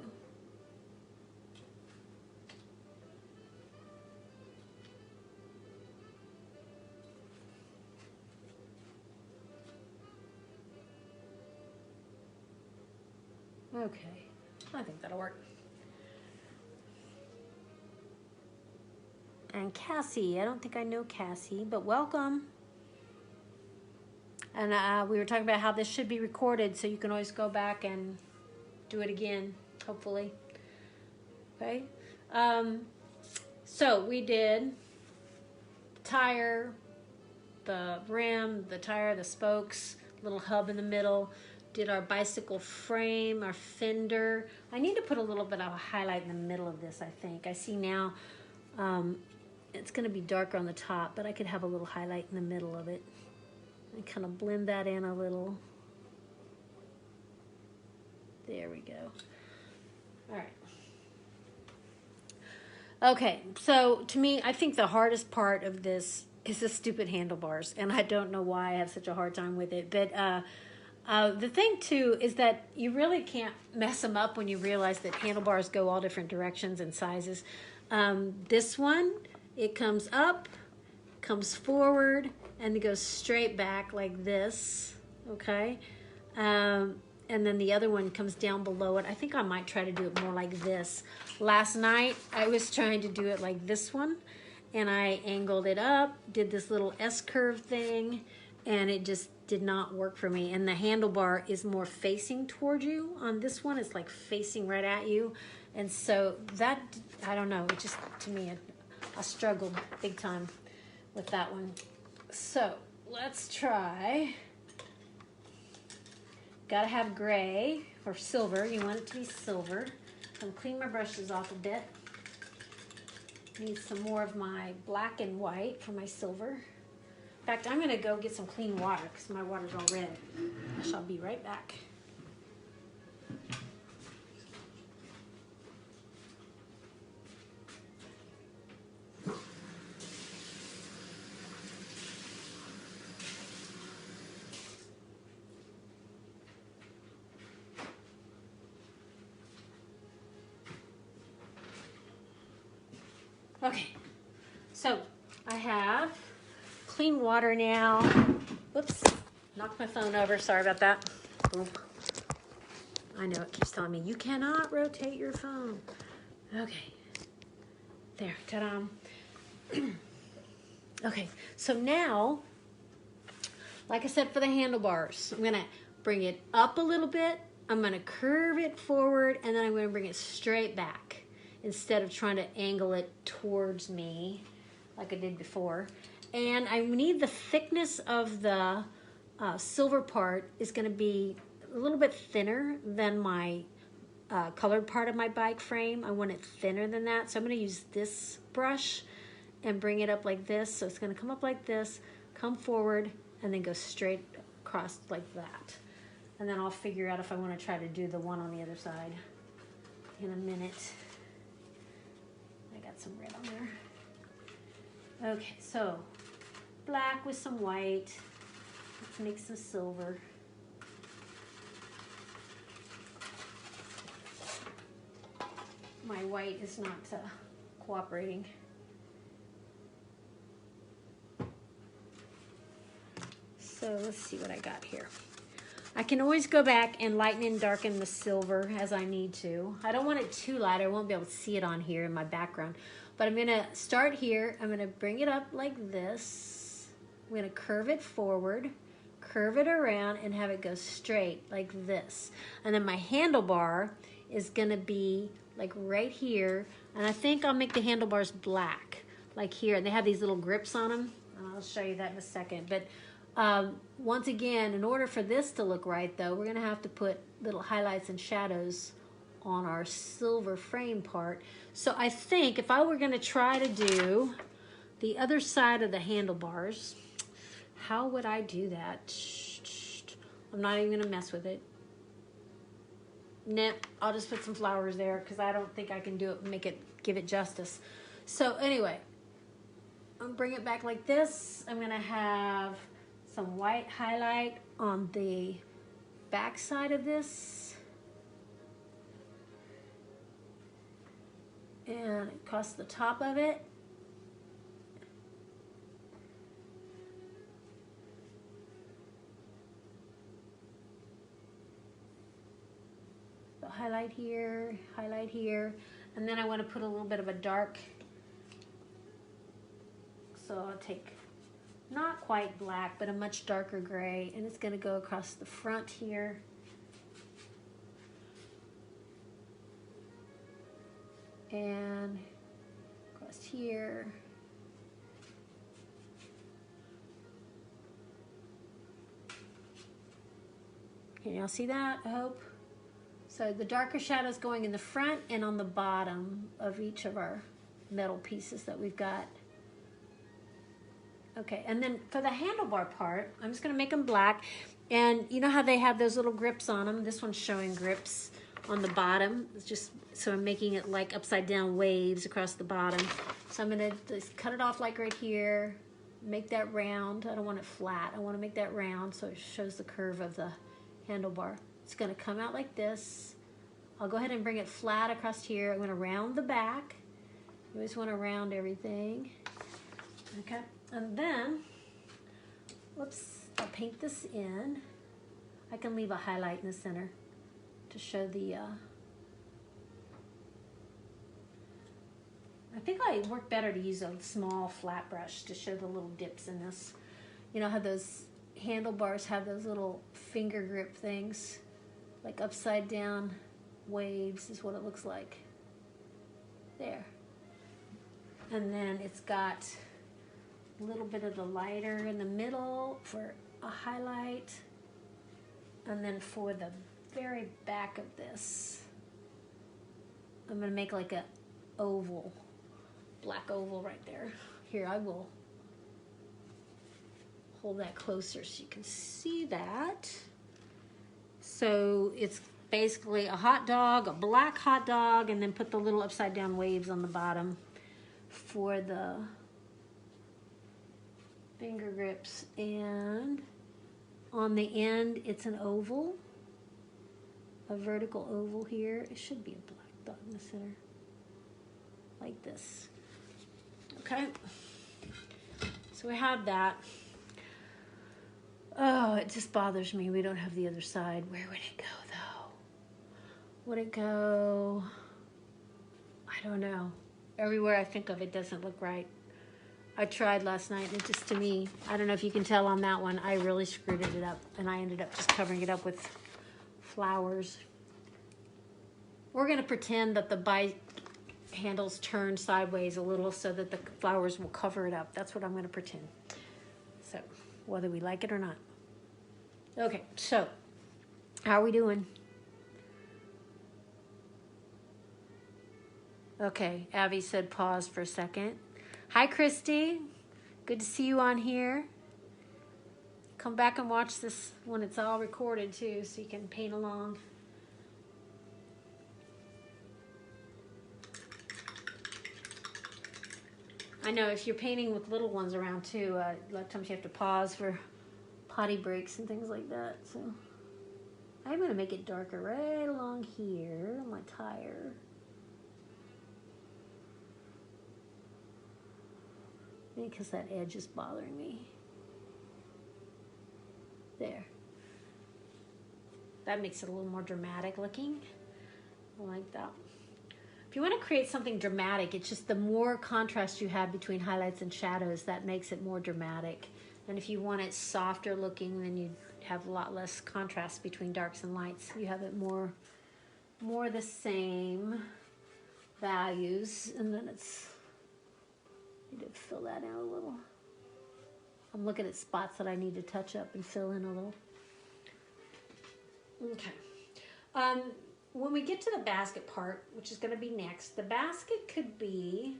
Okay, I think that'll work. And Cassie, I don't think I know Cassie, but welcome. And we were talking about how this should be recorded, so you can always go back and do it again, hopefully. Okay, so we did the tire, the rim, the tire, the spokes, little hub in the middle. Did our bicycle frame, our fender. I need to put a little bit of a highlight in the middle of this, I think. I see now it's going to be darker on the top, but I could have a little highlight in the middle of it. And kind of blend that in a little. There we go. All right. Okay, so to me, I think the hardest part of this is the stupid handlebars, and I don't know why I have such a hard time with it, but The thing too is that you really can't mess them up when you realize that handlebars go all different directions and sizes. This one, it comes up, comes forward, and it goes straight back like this, okay? And then the other one comes down below it. I think I might try to do it more like this. Last night, I was trying to do it like this one, and I angled it up, did this little S-curve thing, and it just did not work for me. And the handlebar is more facing toward you. On this one, it's like facing right at you. And so that, I don't know, it just, to me, I struggled big time with that one. So let's try. Gotta have gray or silver. You want it to be silver. I'm clean my brushes off a bit. Need some more of my black and white for my silver. In fact, I'm gonna go get some clean water because my water's all red. I shall be right back. Okay, so I have clean water now. Whoops, knocked my phone over. Sorry about that. Boom. I know it keeps telling me you cannot rotate your phone. Okay, there, ta-da. Okay, so now, like I said for the handlebars, I'm gonna bring it up a little bit. I'm gonna curve it forward, and then I'm gonna bring it straight back, instead of trying to angle it towards me like I did before. And I need the thickness of the silver part is going to be a little bit thinner than my colored part of my bike frame. I want it thinner than that. So I'm going to use this brush and bring it up like this. So it's going to come up like this, come forward, and then go straight across like that. And then I'll figure out if I want to try to do the one on the other side in a minute. Some red on there. Okay, so black with some white. Let's make some silver. My white is not cooperating. So let's see what I got here. I can always go back and lighten and darken the silver as I need to. I don't want it too light. I won't be able to see it on here in my background. But I'm going to start here. I'm going to bring it up like this. I'm going to curve it forward, curve it around, and have it go straight like this. And then my handlebar is going to be like right here. And I think I'll make the handlebars black, like here. And they have these little grips on them. I'll show you that in a second. But once again, in order for this to look right, though, we're going to have to put little highlights and shadows on our silver frame part. So I think if I were going to try to do the other side of the handlebars, how would I do that? I'm not even going to mess with it. Nope, I'll just put some flowers there because I don't think I can do it and give it justice. So anyway, I'll bring it back like this. I'm going to have some white highlight on the back side of this, and across the top of it. So highlight here, and then I want to put a little bit of a dark, so I'll take not quite black, but a much darker gray, and it's going to go across the front here. And across here. Can y'all see that? I hope. So the darker shadows going in the front and on the bottom of each of our metal pieces that we've got. Okay, and then for the handlebar part, I'm just going to make them black. And you know how they have those little grips on them? This one's showing grips on the bottom. It's just, so I'm making it like upside down waves across the bottom. So I'm going to just cut it off like right here, make that round. I don't want it flat. I want to make that round so it shows the curve of the handlebar. It's going to come out like this. I'll go ahead and bring it flat across here. I'm going to round the back. You always want to round everything. Okay, and then, whoops, I'll paint this in. I can leave a highlight in the center to show the, I think I work better to use a small flat brush to show the little dips in this. You know how those handlebars have those little finger grip things, like upside down waves is what it looks like. There. And then it's got a little bit of the lighter in the middle for a highlight. And then for the very back of this, I'm going to make like a oval, black oval right there. Here, I will hold that closer so you can see that. So it's basically a hot dog, a black hot dog, and then put the little upside down waves on the bottom for the finger grips. And on the end, it's an oval, a vertical oval here. It should be a black dot in the center, like this. Okay, so we have that. Oh, it just bothers me we don't have the other side. Where would it go, though? Would it go? I don't know. Everywhere I think of it doesn't look right. I tried last night, and it just, to me, I don't know if you can tell on that one, I really screwed it up, and I ended up just covering it up with flowers. We're going to pretend that the bike handles turn sideways a little so that the flowers will cover it up. That's what I'm going to pretend. So, whether we like it or not. Okay, so, how are we doing? Okay, Abby said pause for a second. Hi, Christy. Good to see you on here. Come back and watch this when it's all recorded, too, so you can paint along. I know if you're painting with little ones around, too, a lot of times you have to pause for potty breaks and things like that. So I'm going to make it darker right along here on my tire. Because that edge is bothering me. There. That makes it a little more dramatic looking. I like that. If you want to create something dramatic, it's just the more contrast you have between highlights and shadows, that makes it more dramatic. And if you want it softer looking, then you have a lot less contrast between darks and lights. You have it more the same values, and then it's, need to fill that in a little. I'm looking at spots that I need to touch up and fill in a little. Okay. When we get to the basket part, which is going to be next, the basket could be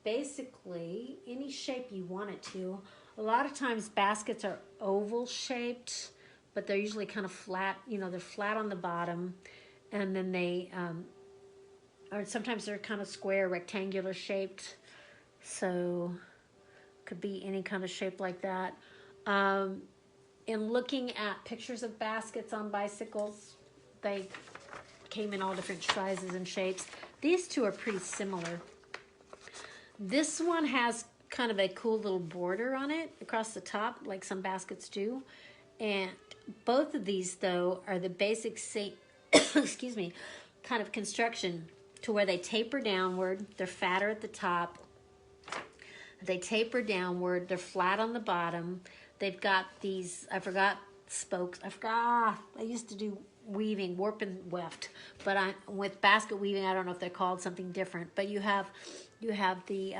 basically any shape you want it to. A lot of times baskets are oval shaped, but they're usually kind of flat. You know, they're flat on the bottom, and then they, or sometimes they're kind of square, rectangular shaped. So could be any kind of shape like that. In looking at pictures of baskets on bicycles, they came in all different sizes and shapes. These two are pretty similar. This one has kind of a cool little border on it across the top, like some baskets do. And both of these, though, are the basic same, excuse me, kind of construction to where they taper downward. They're fatter at the top. They taper downward. They're flat on the bottom. They've got these, I forgot spokes. I used to do weaving, warp and weft, but with basket weaving, I don't know if they're called something different, but you have the,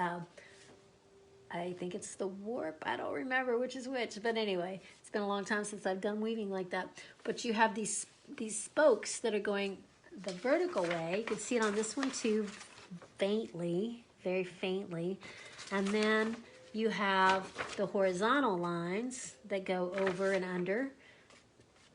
I think it's the warp, I don't remember which is which, but anyway, it's been a long time since I've done weaving like that, but you have these spokes that are going the vertical way. You can see it on this one too, faintly, very faintly, and then you have the horizontal lines that go over and under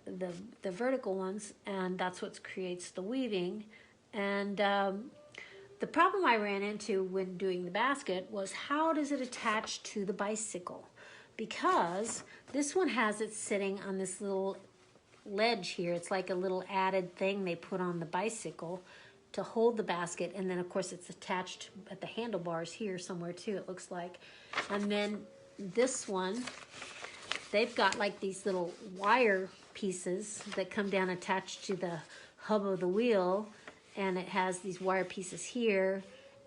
the vertical ones, and that's what creates the weaving. And the problem I ran into when doing the basket was, how does it attach to the bicycle? Because this one has it sitting on this little ledge here. It's like a little added thing they put on the bicycle to hold the basket. And then, of course, it's attached at the handlebars here somewhere, too, it looks like. And then this one, they've got like these little wire pieces that come down attached to the hub of the wheel. And it has these wire pieces here.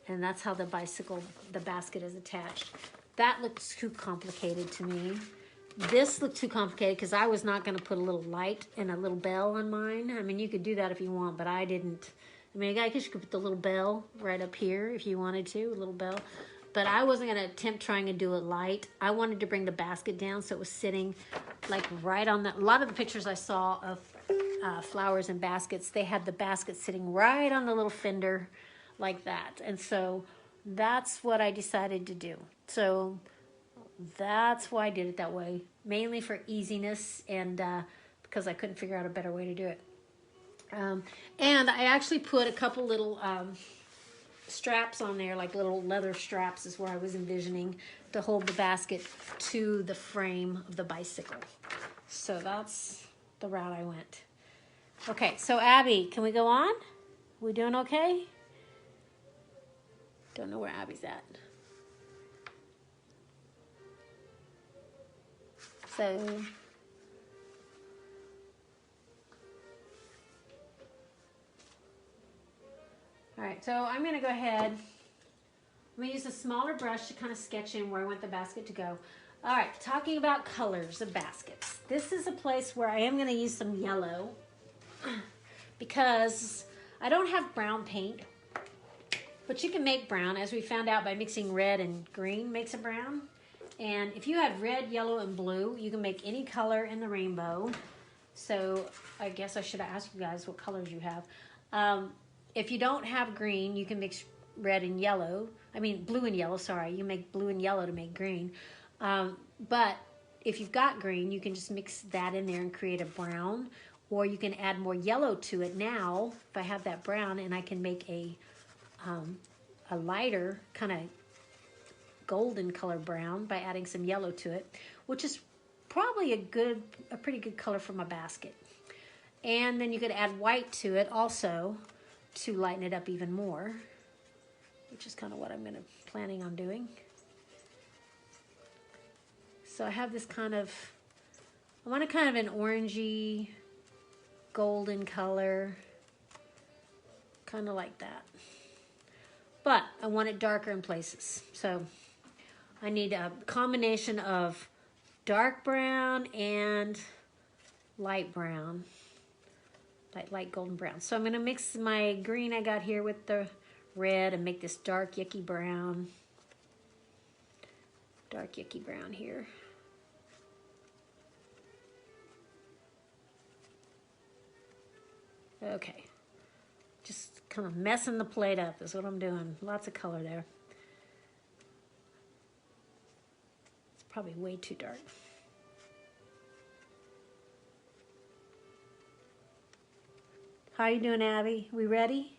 And that's how the basket is attached. That looks too complicated to me. This looked too complicated because I was not going to put a little light and a little bell on mine. I mean, you could do that if you want, but I didn't. I mean, I guess you could put the little bell right up here if you wanted to, a little bell. But I wasn't going to attempt trying to do it light. I wanted to bring the basket down so it was sitting like right on the... A lot of the pictures I saw of flowers and baskets, they had the basket sitting right on the little fender like that. And so that's what I decided to do. So that's why I did it that way, mainly for easiness and because I couldn't figure out a better way to do it. And I actually put a couple little straps on there, like little leather straps is where I was envisioning to hold the basket to the frame of the bicycle. So that's the route I went. Okay, so Abby, can we go on? We doing okay? Don't know where Abby's at. So, all right, so I'm going to go ahead. I'm going to use a smaller brush to kind of sketch in where I want the basket to go. All right, talking about colors of baskets. This is a place where I am going to use some yellow because I don't have brown paint, but you can make brown, as we found out by mixing red and green makes a brown. And if you have red, yellow, and blue, you can make any color in the rainbow. So I guess I should have asked you guys what colors you have. If you don't have green, you can mix red and yellow. I mean, blue and yellow, sorry. You make blue and yellow to make green. But if you've got green, you can just mix that in there and create a brown. Or you can add more yellow to it now, if I have that brown, and I can make a lighter kind of golden color brown by adding some yellow to it, which is probably a pretty good color for my basket. And then you could add white to it also to lighten it up even more, which is kind of what I'm planning on doing. So I have this kind of, I want a kind of an orangey golden color, kind of like that. But I want it darker in places. So I need a combination of dark brown and light brown, light golden brown. So I'm going to mix my green I got here with the red and make this dark yucky brown. Dark yucky brown here. Okay. Just kind of messing the plate up is what I'm doing. Lots of color there. It's probably way too dark. How you doing, Abby? We ready?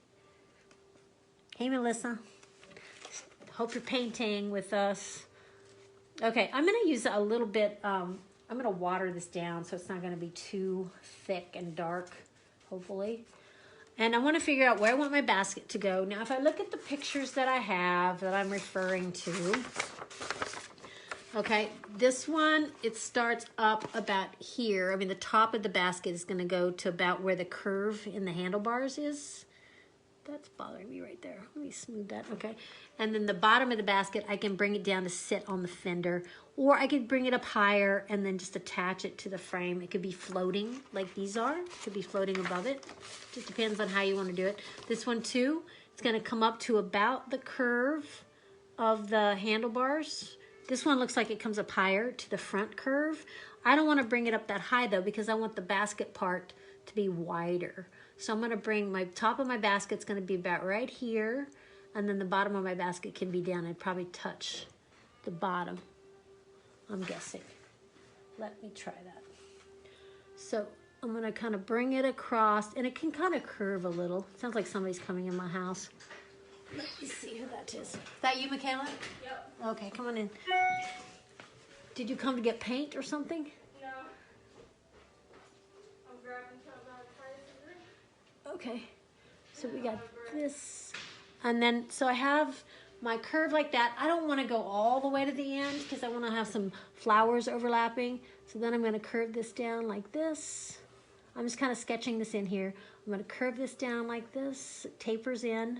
Hey, Melissa. Hope you're painting with us. Okay, I'm going to use a little bit, I'm going to water this down so it's not going to be too thick and dark, hopefully. And I want to figure out where I want my basket to go. Now, if I look at the pictures that I have that I'm referring to, okay, this one, it starts up about here. I mean, the top of the basket is going to go to about where the curve in the handlebars is. That's bothering me right there. Let me smooth that, okay. And then the bottom of the basket, I can bring it down to sit on the fender, or I could bring it up higher and then just attach it to the frame. It could be floating like these are. It could be floating above it. Just depends on how you want to do it. This one too, it's going to come up to about the curve of the handlebars. This one looks like it comes up higher to the front curve. I don't want to bring it up that high though, because I want the basket part to be wider. So I'm going to bring my top of my basket's going to be about right here, and then the bottom of my basket can be down and probably touch the bottom, I'm guessing. Let me try that. So I'm going to kind of bring it across, and it can kind of curve a little. Sounds like somebody's coming in my house. Let me see who that is. Is that you, Michaela? Yep. Okay, come on in. Did you come to get paint or something? No. I'm grabbing Okay, so we got this, and then so I have my curve like that. I don't want to go all the way to the end because I want to have some flowers overlapping. So then I'm going to curve this down like this. I'm just kind of sketching this in here. I'm going to curve this down like this. It tapers in.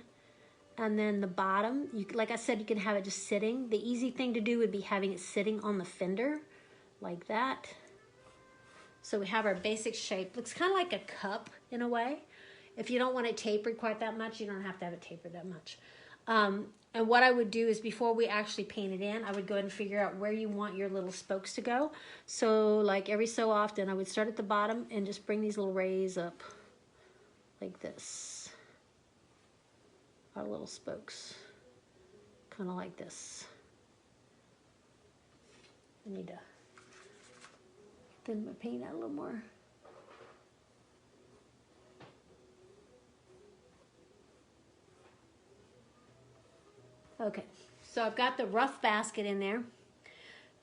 And then the bottom, like I said, you can have it just sitting. The easy thing to do would be having it sitting on the fender like that. So we have our basic shape. Looks kind of like a cup in a way. If you don't want it tapered quite that much, you don't have to have it tapered that much. And what I would do is before we actually paint it in, I would go ahead and figure out where you want your little spokes to go. So like every so often, I would start at the bottom and just bring these little rays up like this. Our little spokes, kind of like this. I need to thin my paint out a little more. Okay, so I've got the rough basket in there.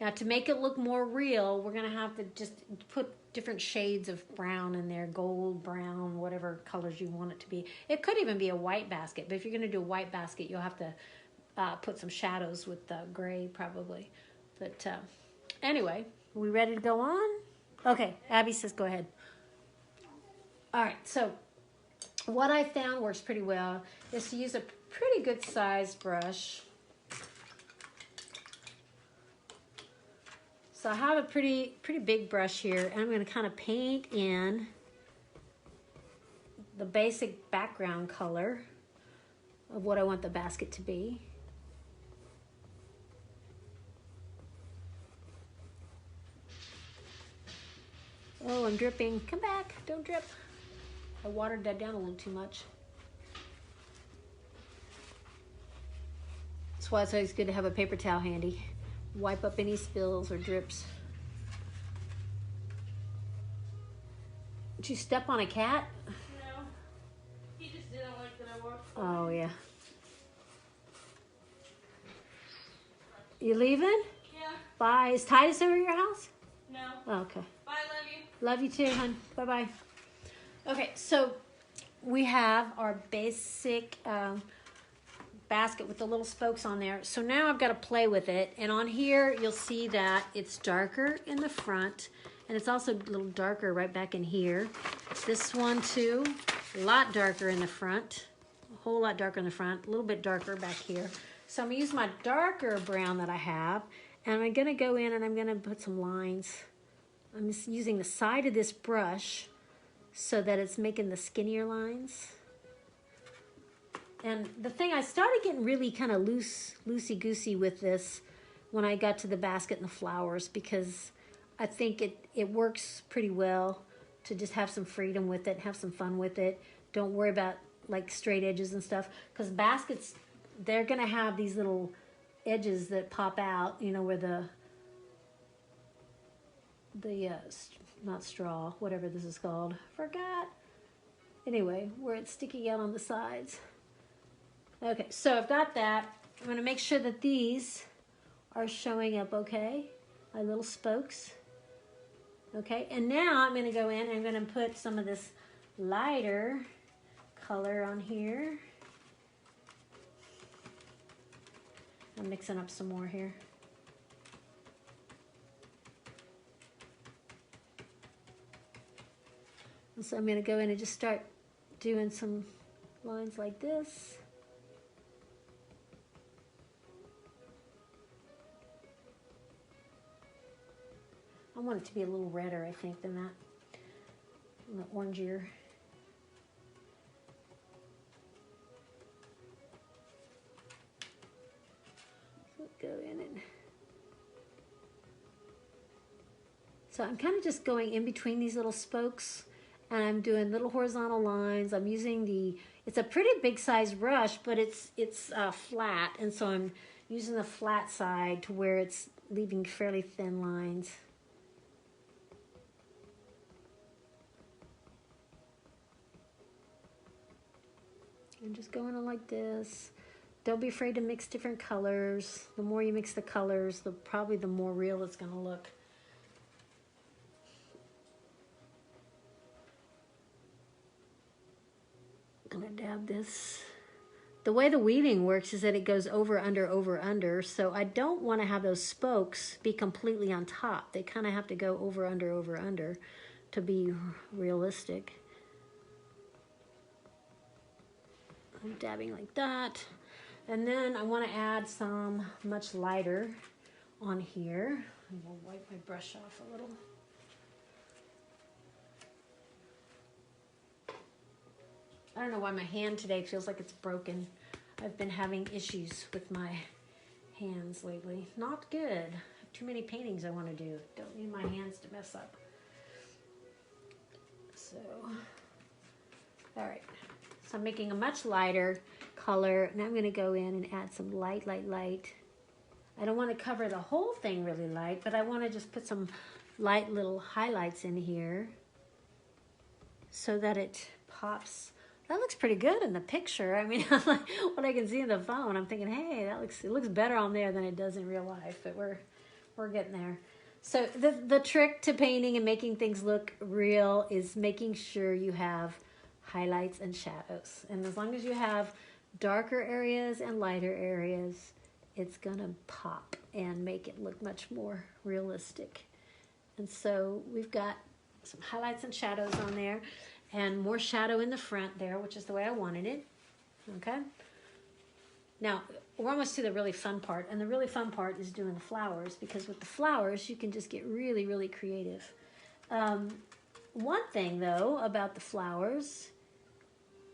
Now to make it look more real, we're gonna have to just put different shades of brown in there, gold, brown, whatever colors you want it to be. It could even be a white basket, but if you're gonna do a white basket, you'll have to put some shadows with gray probably. But anyway, are we ready to go on? Okay, Abby says go ahead. All right, so what I found works pretty well is to use a pretty good sized brush. So I have a pretty big brush here, and I'm going to kind of paint in the basic background color of what I want the basket to be. Oh, I'm dripping. Come back. Don't drip. I watered that down a little too much. That's why it's always good to have a paper towel handy. Wipe up any spills or drips. Did you step on a cat? No. He just didn't like that I walked. Oh, yeah. You leaving? Yeah. Bye. Is Titus over at your house? No. Oh, okay. Bye, love you. Love you too, hon. Bye-bye. Okay, so we have our basic basket with the little spokes on there. So now I've got to play with it. And on here, you'll see that it's darker in the front. And it's also a little darker right back in here. This one too, a lot darker in the front. A whole lot darker in the front. A little bit darker back here. So I'm going to use my darker brown that I have. And I'm going to go in and I'm going to put some lines. I'm just using the side of this brush so that it's making the skinnier lines. And the thing, I started getting really kind of loosey-goosey with this when I got to the basket and the flowers, because I think it works pretty well to just have some freedom with it, have some fun with it. Don't worry about like straight edges and stuff, because baskets, they're going to have these little edges that pop out, you know, where the not straw, whatever this is called, forgot. Anyway, where it's sticking out on the sides. Okay, so I've got that. I'm going to make sure that these are showing up okay, my little spokes. Okay, and now I'm going to go in and I'm going to put some of this lighter color on here. I'm mixing up some more here. And so I'm going to go in and just start doing some lines like this. I want it to be a little redder, I think, than that. A little orangier. So go in and... So I'm kind of just going in between these little spokes, and I'm doing little horizontal lines. I'm using it's a pretty big size brush, but it's flat, and so I'm using the flat side to where it's leaving fairly thin lines. I'm just going on like this. Don't be afraid to mix different colors. The more you mix the colors, probably the more real it's going to look. gonna dab this. The way the weaving works is that it goes over, under, so I don't want to have those spokes be completely on top. They kind of have to go over, under to be realistic. I'm dabbing like that. And then I want to add some much lighter on here. I'm going to wipe my brush off a little. I don't know why my hand today feels like it's broken. I've been having issues with my hands lately. Not good. I have too many paintings I want to do. Don't need my hands to mess up. So, all right. So I'm making a much lighter color, and I'm going to go in and add some light. I don't want to cover the whole thing really light, but I want to just put some light little highlights in here so that it pops. That looks pretty good in the picture. I mean, what I can see in the phone, I'm thinking, hey, it looks better on there than it does in real life, but we're getting there. So the trick to painting and making things look real is making sure you have highlights and shadows. And as long as you have darker areas and lighter areas, it's gonna pop and make it look much more realistic. And so we've got some highlights and shadows on there and more shadow in the front there, which is the way I wanted it, okay? Now, we're almost to the really fun part, and the really fun part is doing the flowers, because with the flowers, you can just get really, really creative. One thing, though, about the flowers,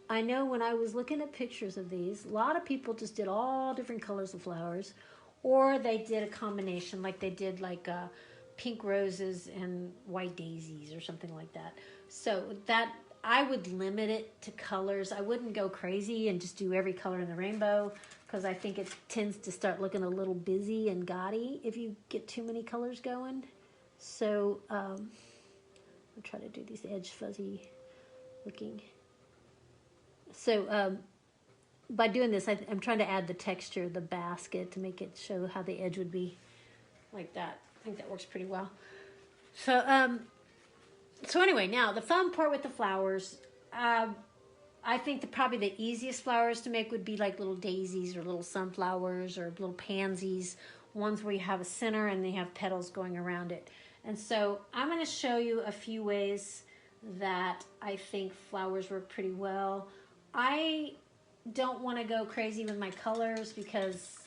I know when I was looking at pictures of these, a lot of people just did all different colors of flowers, or they did a combination, like they did like pink roses and white daisies or something like that. So that I would limit it to colors. I wouldn't go crazy and just do every color in the rainbow, because I think it tends to start looking a little busy and gaudy if you get too many colors going. So I'll try to do these edge fuzzy looking. So by doing this, I'm trying to add the texture of the basket to make it show how the edge would be like that. I think that works pretty well. So anyway, now the fun part with the flowers, I think probably the easiest flowers to make would be like little daisies or little sunflowers or little pansies, ones where you have a center and they have petals going around it. And so I'm going to show you a few ways that I think flowers work pretty well. I don't want to go crazy with my colors because,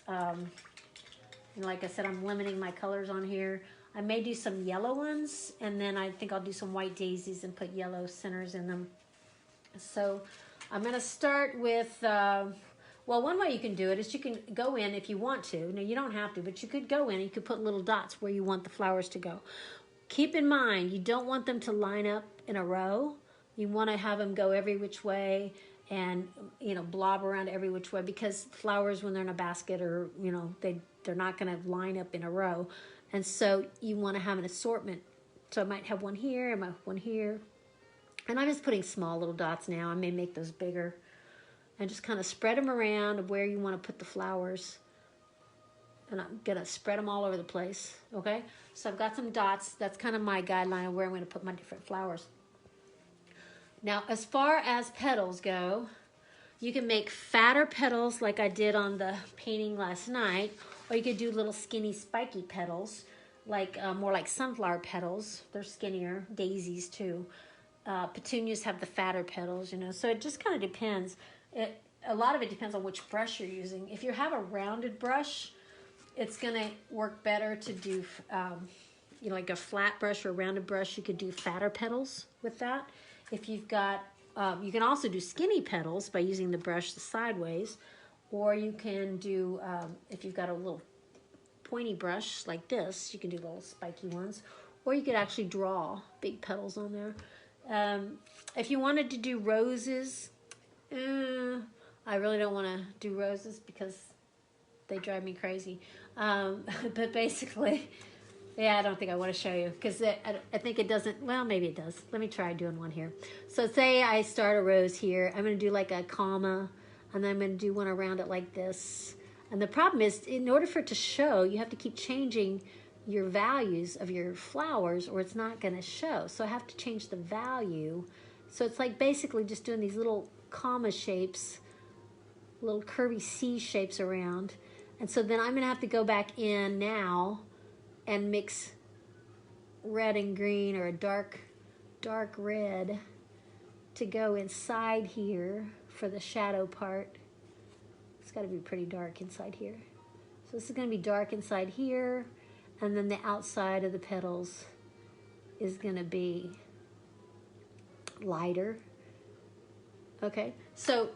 like I said, I'm limiting my colors on here. I may do some yellow ones, and then I think I'll do some white daisies and put yellow centers in them. So I'm going to start with, well, one way you can do it is you can go in if you want to. Now, you don't have to, but you could go in and you could put little dots where you want the flowers to go. Keep in mind, you don't want them to line up in a row. You want to have them go every which way and, blob around every which way, because flowers, when they're in a basket, or, they're not going to line up in a row. And so you want to have an assortment. So I might have one here, I might have one here. And I'm just putting small little dots now. I may make those bigger. And just kind of spread them around of where you want to put the flowers. And I'm going to spread them all over the place, okay? So I've got some dots. That's kind of my guideline of where I'm going to put my different flowers. Now, as far as petals go, you can make fatter petals like I did on the painting last night, or you could do little skinny spiky petals, like more like sunflower petals. They're skinnier. Daisies too. Petunias have the fatter petals, so it just kind of depends. A lot of it depends on which brush you're using. If you have a rounded brush, it's going to work better to do, like a flat brush or a rounded brush. You could do fatter petals with that. If you've got, you can also do skinny petals by using the brush the sideways, or you can do, if you've got a little pointy brush like this, you can do little spiky ones, or you could actually draw big petals on there. If you wanted to do roses, I really don't want to do roses because they drive me crazy. But basically, yeah, I don't think I want to show you because I think it doesn't, well, maybe it does. Let me try doing one here. So say I start a rose here. I'm going to do like a comma, and then I'm going to do one around it like this. And the problem is, in order for it to show, you have to keep changing your values of your flowers or it's not going to show. So I have to change the value. So it's like basically just doing these little comma shapes, little curvy C shapes around. And so then I'm going to have to go back in now and mix red and green, or a dark red, to go inside here for the shadow part. It's got to be pretty dark inside here. So this is going to be dark inside here, and then the outside of the petals is going to be lighter. Okay, so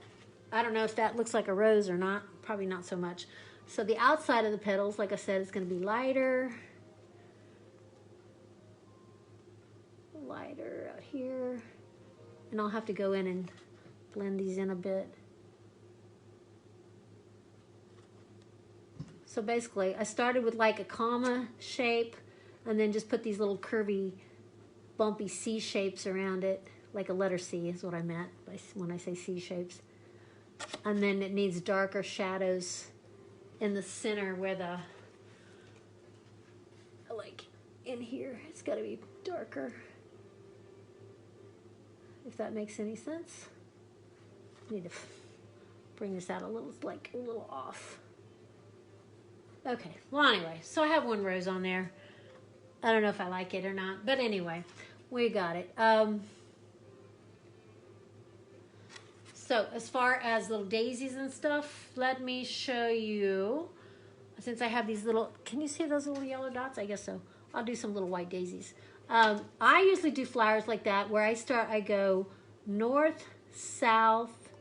I don't know if that looks like a rose or not. Probably not so much. So the outside of the petals, like I said, is going to be lighter. Lighter out here. And I'll have to go in and blend these in a bit. So basically, I started with like a comma shape, and then just put these little curvy, bumpy C shapes around it. Like a letter C is what I meant when I say C shapes. And then it needs darker shadows in the center where the, like in here, it's got to be darker. If that makes any sense. I need to bring this out a little, like a little off. Okay, well anyway, so I have one rose on there. I don't know if I like it or not, but anyway, we got it. So as far as little daisies and stuff, let me show you, since I have these little, can you see those little yellow dots? I guess so. I'll do some little white daisies. I usually do flowers like that, where I go north, south,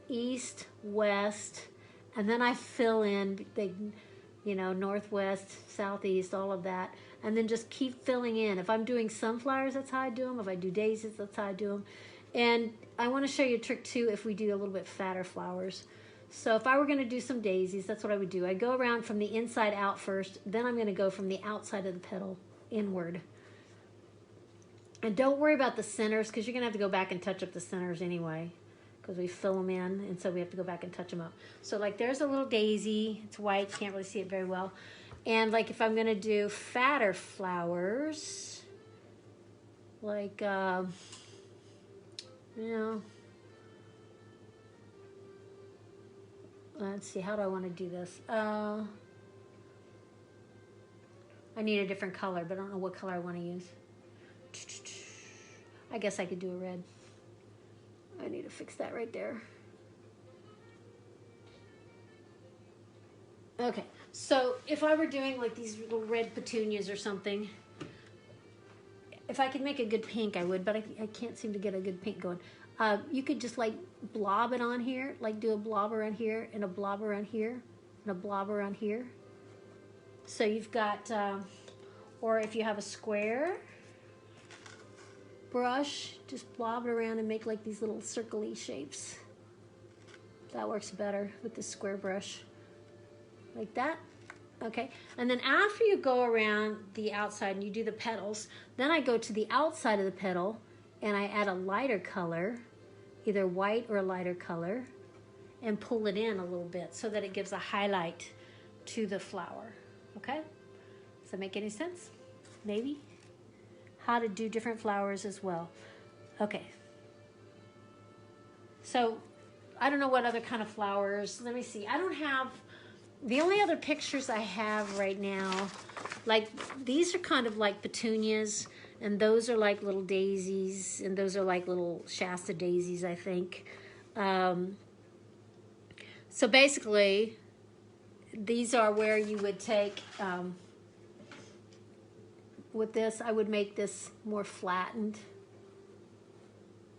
east, west, and then I fill in the, northwest, southeast, all of that, and then just keep filling in. If I'm doing sunflowers, that's how I do them. If I do daisies, that's how I do them. And I want to show you a trick too if we do a little bit fatter flowers. So if I were going to do some daisies, that's what I would do. I go around from the inside out first, then I'm going to go from the outside of the petal inward. And don't worry about the centers, because you're going to have to go back and touch up the centers anyway, because we fill them in, and so we have to go back and touch them up. So like there's a little daisy. It's white, can't really see it very well. And like if I'm going to do fatter flowers, like, let's see, how do I want to do this? I need a different color, but I don't know what color I want to use. I guess I could do a red. I need to fix that right there. Okay, so if I were doing like these little red petunias or something, if I could make a good pink, I would, but I can't seem to get a good pink going. You could just like blob it on here, like do a blob around here, and a blob around here, and a blob around here. So you've got, or if you have a square brush, just blob it around and make like these little circle-y shapes. That works better with the square brush. Like that. Okay, and then after you go around the outside and you do the petals, then I go to the outside of the petal and I add a lighter color, either white or a lighter color, and pull it in a little bit so that it gives a highlight to the flower. Okay, does that make any sense? Maybe? How to do different flowers as well. Okay, so I don't know what other kind of flowers. Let me see. I don't have, the only other pictures I have right now, like these are kind of like petunias, and those are like little daisies, and those are like little Shasta daisies, I think. So basically, these are where you would take, with this, I would make this more flattened.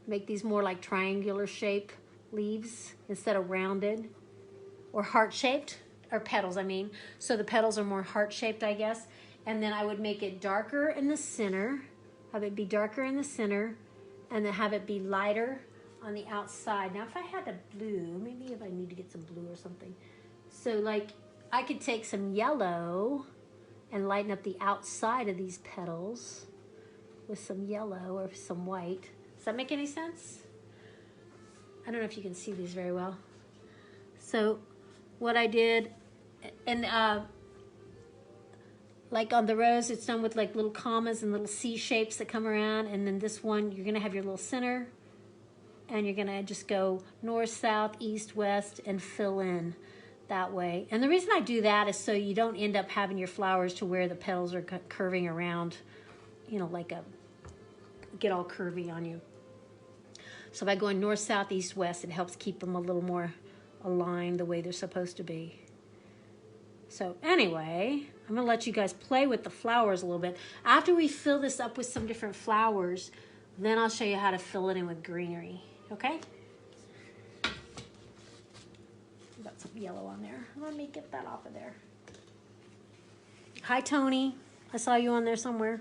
Make these more like triangular shape leaves instead of rounded, or heart-shaped, or petals, I mean. So the petals are more heart-shaped, I guess. And then I would make it darker in the center, have it be darker in the center, and then have it be lighter on the outside. Now, if I had a blue, maybe if I need to get some blue or something. So, like, I could take some yellow and lighten up the outside of these petals with some yellow or some white. Does that make any sense? I don't know if you can see these very well. So what I did, and like on the rose, it's done with like little commas and little C shapes that come around, and then this one, you're gonna have your little center, and you're gonna just go north, south, east, west, and fill in that way. And the reason I do that is so you don't end up having your flowers to where the petals are curving around, you know, like get all curvy on you. So by going north, south, east, west, it helps keep them a little more aligned the way they're supposed to be. So anyway, I'm gonna let you guys play with the flowers a little bit. After we fill this up with some different flowers, then I'll show you how to fill it in with greenery, okay? Got some yellow on there. Let me get that off of there. Hi, Tony. I saw you on there somewhere.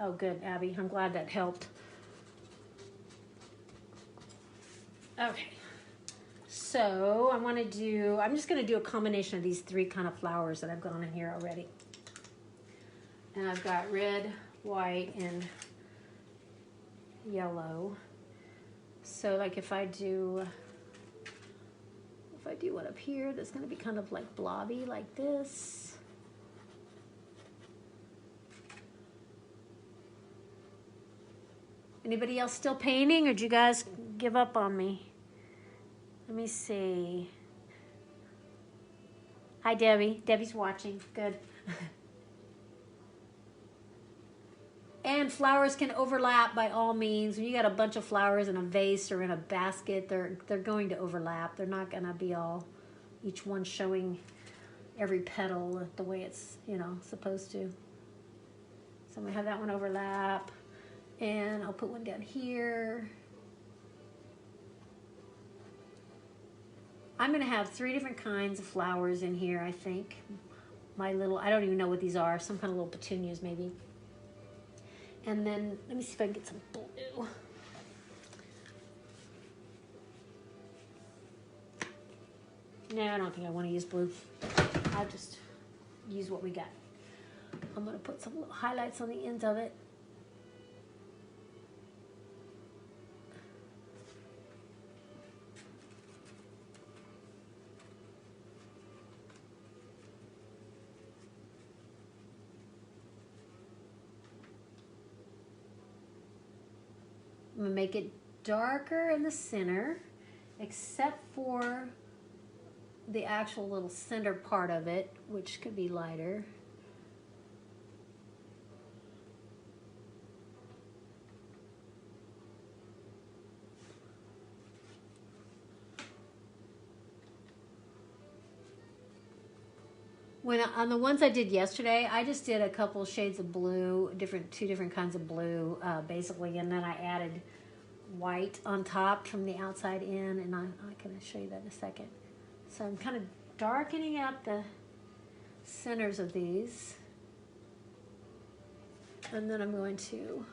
Oh, good, Abby. I'm glad that helped. Okay. So I'm just going to do a combination of these three kind of flowers that I've got in here already. And I've got red, white, and yellow. So like if I do one up here, that's going to be kind of like blobby like this. Anybody else still painting, or did you guys give up on me? Let me see. Hi, Debbie. Debbie's watching. Good. And flowers can overlap by all means. When you got a bunch of flowers in a vase or in a basket, they're going to overlap. They're not going to be all, each one showing every petal the way it's, you know, supposed to. So I'm going to have that one overlap. And I'll put one down here. I'm going to have 3 different kinds of flowers in here, I think. I don't even know what these are. Some kind of little petunias, maybe. And then, let me see if I can get some blue. No, I don't think I want to use blue. I'll just use what we got. I'm going to put some little highlights on the ends of it. I'm going to make it darker in the center, except for the actual little center part of it, which could be lighter. On the ones I did yesterday, I just did a couple shades of blue, two different kinds of blue, basically, and then I added white on top from the outside in, and I can show you that in a second. So I'm kind of darkening out the centers of these, and then I'm going to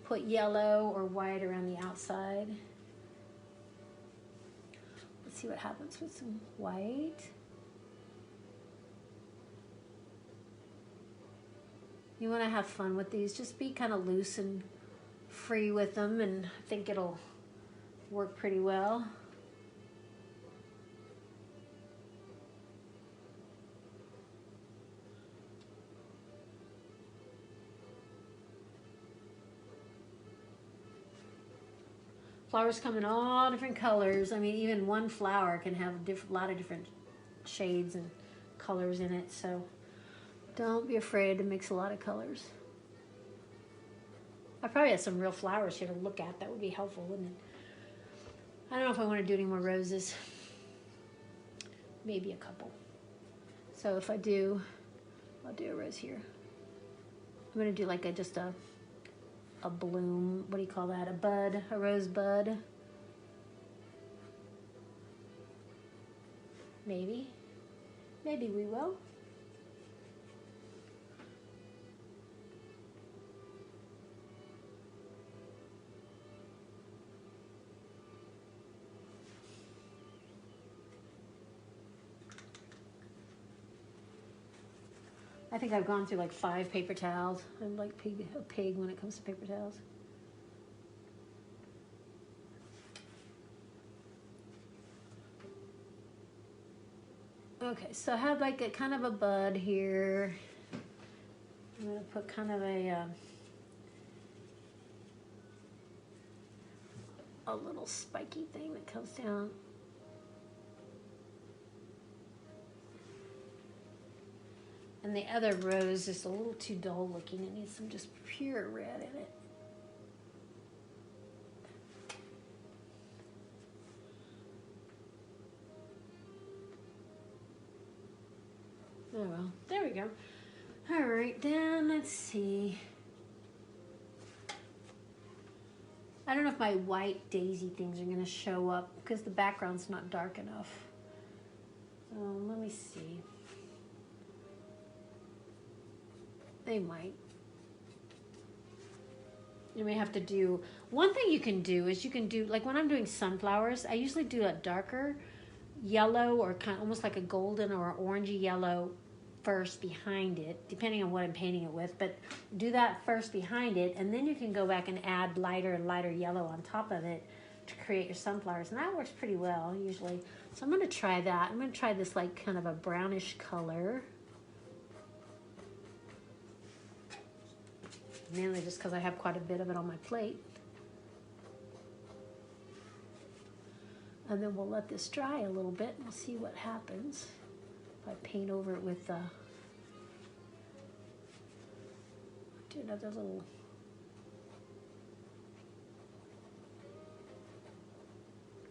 put yellow or white around the outside. Let's see what happens with some white. You want to have fun with these. Just be kind of loose and free with them, and I think it'll work pretty well. Flowers come in all different colors. I mean, even one flower can have a lot of different shades and colors in it, so don't be afraid to mix a lot of colors. I probably have some real flowers here to look at. That would be helpful, wouldn't it? I don't know if I want to do any more roses. Maybe a couple. So if I do, I'll do a rose here. I'm going to do like just a bloom. What do you call that? A bud, a rose bud. Maybe. Maybe we will. I think I've gone through like 5 paper towels. I'm like a pig when it comes to paper towels. Okay, so I have like a kind of a bud here. I'm gonna put kind of a a little spiky thing that comes down. And the other rose is a little too dull looking. It needs some just pure red in it. Oh well, there we go. All right, then let's see. I don't know if my white daisy things are gonna show up because the background's not dark enough. So let me see. They might. You may have to do, one thing you can do is you can do, like when I'm doing sunflowers, I usually do a darker yellow or kind of almost like a golden or orangey yellow first behind it, depending on what I'm painting it with, but do that first behind it, and then you can go back and add lighter and lighter yellow on top of it to create your sunflowers, and that works pretty well usually. So I'm going to try that. I'm going to try this like kind of a brownish color, mainly just because I have quite a bit of it on my plate. And then we'll let this dry a little bit and we'll see what happens. If I paint over it with do another little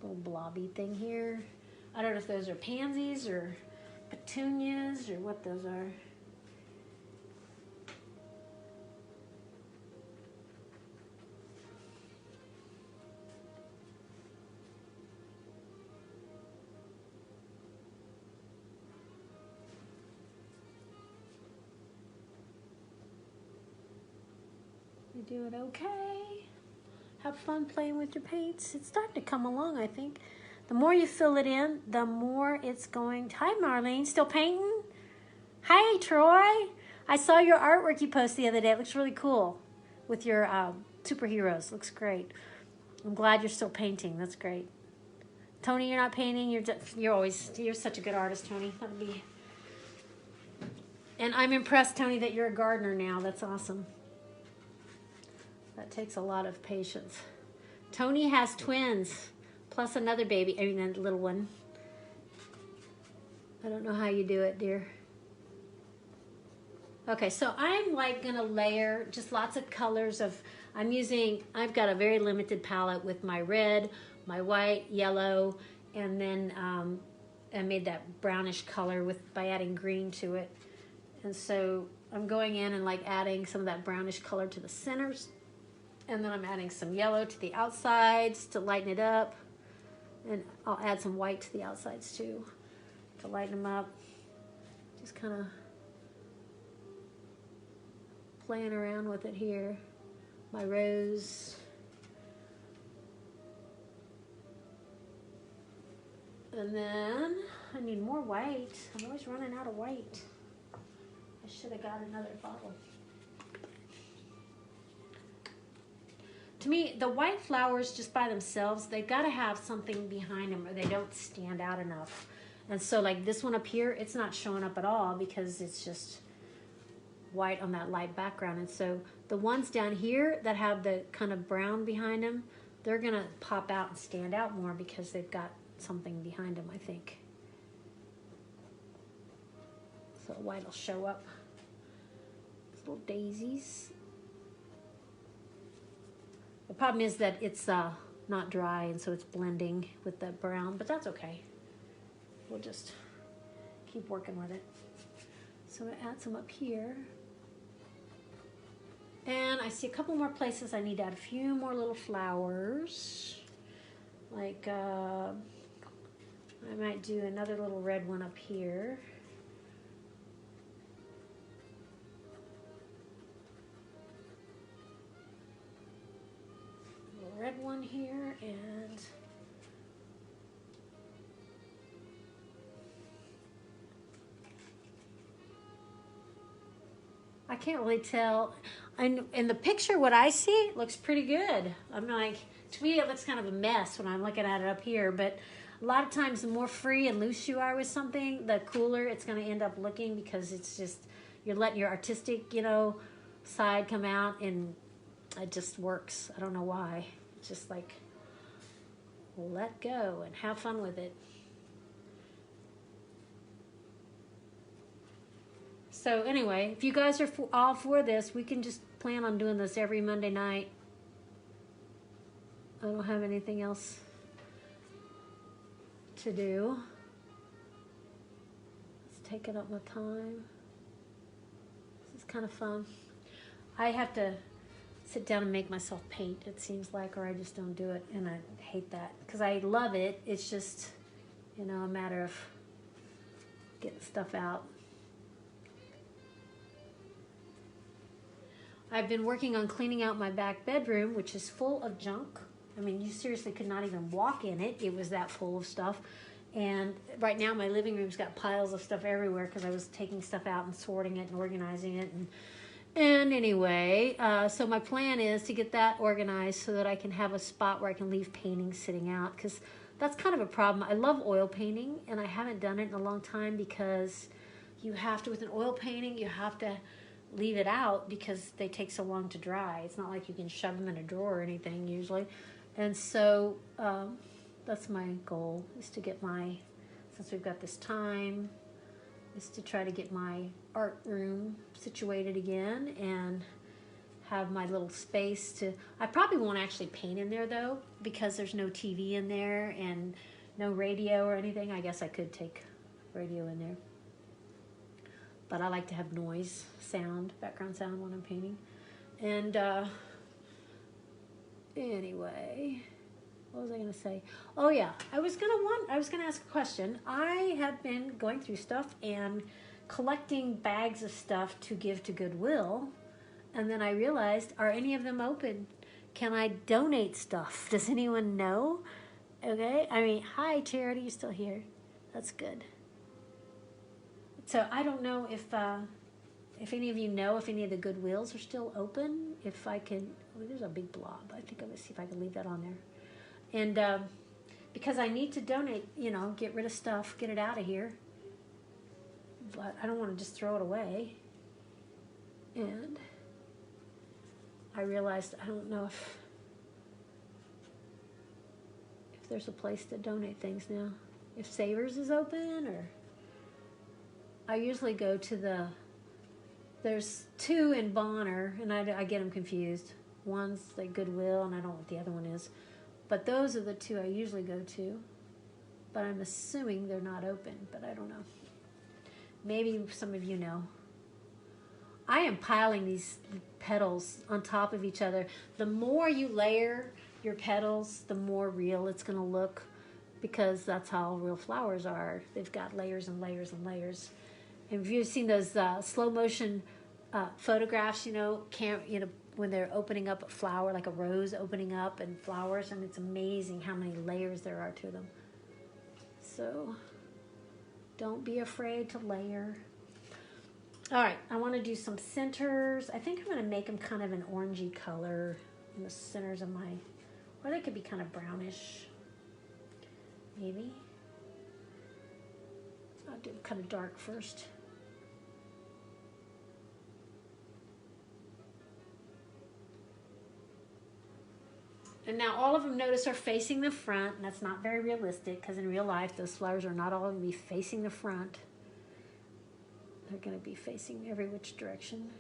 blobby thing here. I don't know if those are pansies or petunias or what those are. You're doing okay. Have fun playing with your paints. It's starting to come along, I think. The more you fill it in, the more it's going to... Hi, Marlene. Still painting? Hi, Troy. I saw your artwork you posted the other day. It looks really cool with your superheroes. Looks great. I'm glad you're still painting. That's great. Tony, you're not painting. You're such a good artist, Tony. That'd be... And I'm impressed, Tony, that you're a gardener now. That's awesome. That takes a lot of patience. Tony has twins, plus another baby, I mean a little one. I don't know how you do it, dear. Okay, so I'm like gonna layer just lots of colors of, I've got a very limited palette with my red, my white, yellow, and then I made that brownish color by adding green to it. And so I'm going in and like adding some of that brownish color to the centers. And then I'm adding some yellow to the outsides to lighten it up. And I'll add some white to the outsides too to lighten them up. Just kind of playing around with it here. My rose. And then I need more white. I'm always running out of white. I should have got another bottle. To me, the white flowers just by themselves, they've got to have something behind them or they don't stand out enough. And so like this one up here, it's not showing up at all because it's just white on that light background. And so the ones down here that have the kind of brown behind them, they're going to pop out and stand out more because they've got something behind them, I think. So white will show up. These little daisies. The problem is that it's not dry, and so it's blending with the brown, but that's okay. We'll just keep working with it. So I'm going to add some up here. And I see a couple more places I need to add a few more little flowers. Like, I might do another little red one up here. Red one here, and I can't really tell. And in the picture, what I see looks pretty good. I'm like, to me, it looks kind of a mess when I'm looking at it up here, but a lot of times the more free and loose you are with something, the cooler it's going to end up looking because it's just, you're letting your artistic, side come out, and it just works. I don't know why. Just like let go and have fun with it. So anyway, if you guys are all for this, we can just plan on doing this every Monday night. I don't have anything else to do. It's taking up my time. This is kind of fun. I have to sit down and make myself paint, it seems like, or I just don't do it, and I hate that because I love it. It's just, you know, a matter of getting stuff out. I've been working on cleaning out my back bedroom, which is full of junk. I mean, you seriously could not even walk in it. It was that full of stuff. And right now my living room's got piles of stuff everywhere because I was taking stuff out and sorting it and organizing it. And anyway, so my plan is to get that organized so that I can have a spot where I can leave paintings sitting out, because that's kind of a problem. I love oil painting, and I haven't done it in a long time because you have to, with an oil painting, you have to leave it out because they take so long to dry. It's not like you can shove them in a drawer or anything usually. And so that's my goal, is to get my, since we've got this time, is to try to get my art room situated again and have my little space to, I probably won't actually paint in there though, because there's no TV in there and no radio or anything. I guess I could take radio in there. But I like to have noise, sound, background sound when I'm painting. And anyway, what was I gonna say? Oh yeah, I was gonna ask a question. I have been going through stuff and collecting bags of stuff to give to Goodwill, and then I realized, are any of them open? Can I donate stuff? Does anyone know? Okay, I mean, hi Charity, you're still here. That's good. So I don't know if any of you know if any of the Goodwills are still open. If I can, oh, there's a big blob. I think I'm gonna see if I can leave that on there. And because I need to donate, you know, get rid of stuff, get it out of here. But I don't want to just throw it away. And I realized I don't know if there's a place to donate things now. If Savers is open, or I usually go to there's two in Bonner, and I get them confused. One's like Goodwill, and I don't know what the other one is. But those are the two I usually go to. But I'm assuming they're not open, but I don't know. Maybe some of you know. I am piling these petals on top of each other. The more you layer your petals, the more real it's going to look, because that's how real flowers are. They've got layers and layers and layers. And if you've seen those slow motion photographs, you know, when they're opening up a flower, like a rose opening up and flowers, and it's amazing how many layers there are to them. So don't be afraid to layer. All right, I want to do some centers. I think I'm going to make them kind of an orangey color in the centers of my, or they could be kind of brownish, maybe. I'll do kind of dark first. And now all of them, notice, are facing the front, and that's not very realistic, because in real life those flowers are not all going to be facing the front. They're going to be facing every which direction.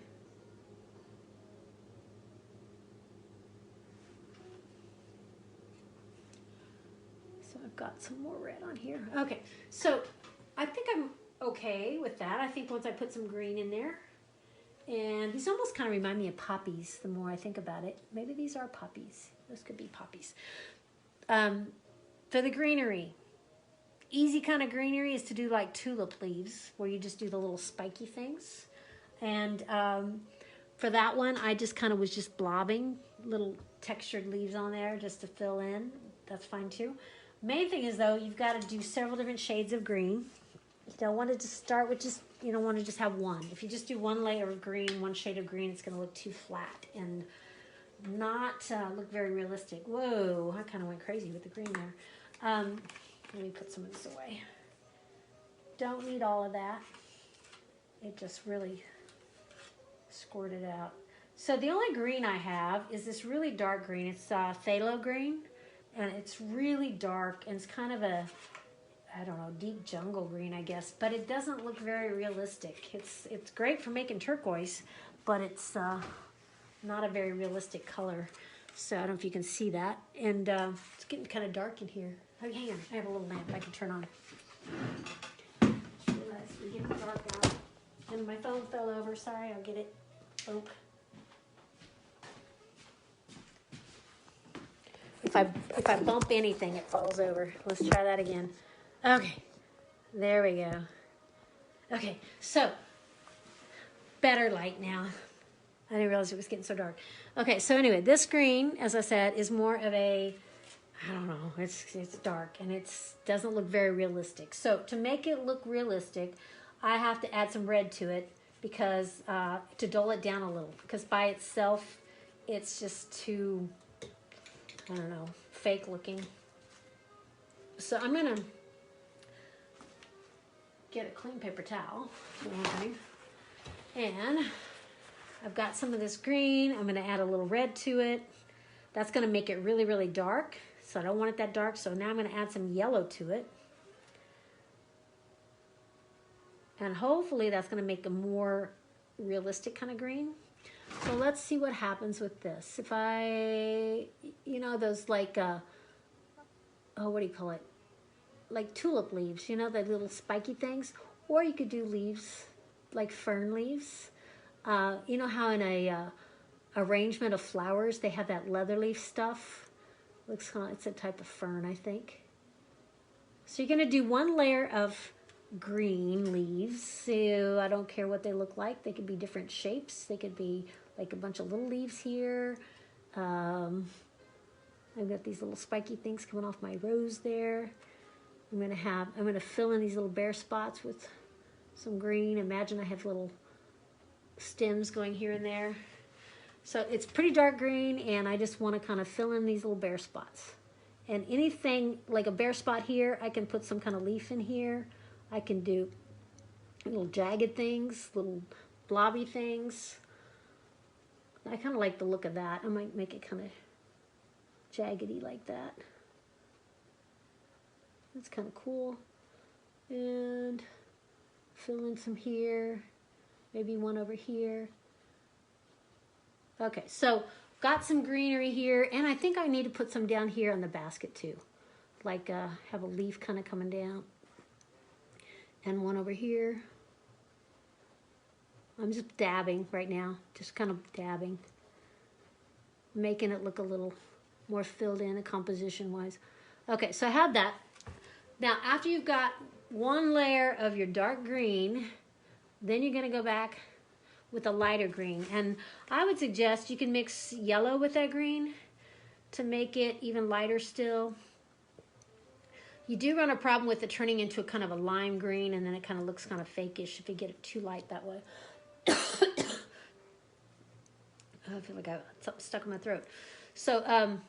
So I've got some more red on here. Okay, so I think I'm okay with that. I think once I put some green in there, and these almost kind of remind me of poppies the more I think about it. Maybe these are poppies. Those could be poppies. For the greenery, easy kind of greenery is to do like tulip leaves, where you just do the little spiky things. And for that one, I just kind of was just blobbing little textured leaves on there just to fill in. That's fine too. Main thing is, though, you've got to do several different shades of green. You don't want to just start with just, you don't want to just have one. If you just do one layer of green, one shade of green, it's going to look too flat and not look very realistic. Whoa, I kind of went crazy with the green there. Let me put some of this away. Don't need all of that. It just really squirted out. So the only green I have is this really dark green. It's phthalo green, And it's really dark, and it's kind of a, I don't know, deep jungle green, I guess. But it doesn't look very realistic. It's great for making turquoise, but it's not a very realistic color. So I don't know if you can see that. And it's getting kind of dark in here. Oh, hang on. I have a little lamp I can turn on. It's getting dark out. And my phone fell over. Sorry, I'll get it. Oh. If I bump anything, it falls over. Let's try that again. Okay. There we go. Okay, so better light now. I didn't realize it was getting so dark. Okay, so anyway, this green, as I said, is more of a, I don't know, it's dark and it doesn't look very realistic. So to make it look realistic, I have to add some red to it because to dull it down a little. Because by itself, it's just too, I don't know, fake looking. So I'm gonna get a clean paper towel, and I've got some of this green. I'm going to add a little red to it. That's going to make it really, really dark. So I don't want it that dark. So now I'm going to add some yellow to it. And hopefully that's going to make a more realistic kind of green. So let's see what happens with this. If I, you know, those like, oh, what do you call it? Like tulip leaves, you know, the little spiky things. Or you could do leaves, like fern leaves. You know how in a arrangement of flowers they have that leather leaf stuff? Looks kind of, it's a type of fern, I think. So you're going to do one layer of green leaves. So I don't care what they look like. They could be different shapes. They could be like a bunch of little leaves here. I've got these little spiky things coming off my rose there. I'm going to fill in these little bare spots with some green. Imagine I have little stems going here and there. So it's pretty dark green, and I just want to kind of fill in these little bare spots. And anything like a bare spot here, I can put some kind of leaf in here. I can do little jagged things, little blobby things. I kind of like the look of that. I might make it kind of jaggedy like that. That's kind of cool. And fill in some here. Maybe one over here. Okay, so got some greenery here, and I think I need to put some down here on the basket too. Like have a leaf kind of coming down. And one over here. I'm just dabbing right now, just kind of dabbing. Making it look a little more filled in composition-wise. Okay, so I have that. Now, after you've got one layer of your dark green, then you're going to go back with a lighter green. And I would suggest you can mix yellow with that green to make it even lighter still. You do run a problem with it turning into a kind of a lime green, and then it kind of looks kind of fakeish if you get it too light that way. I feel like I got something stuck in my throat. So I'm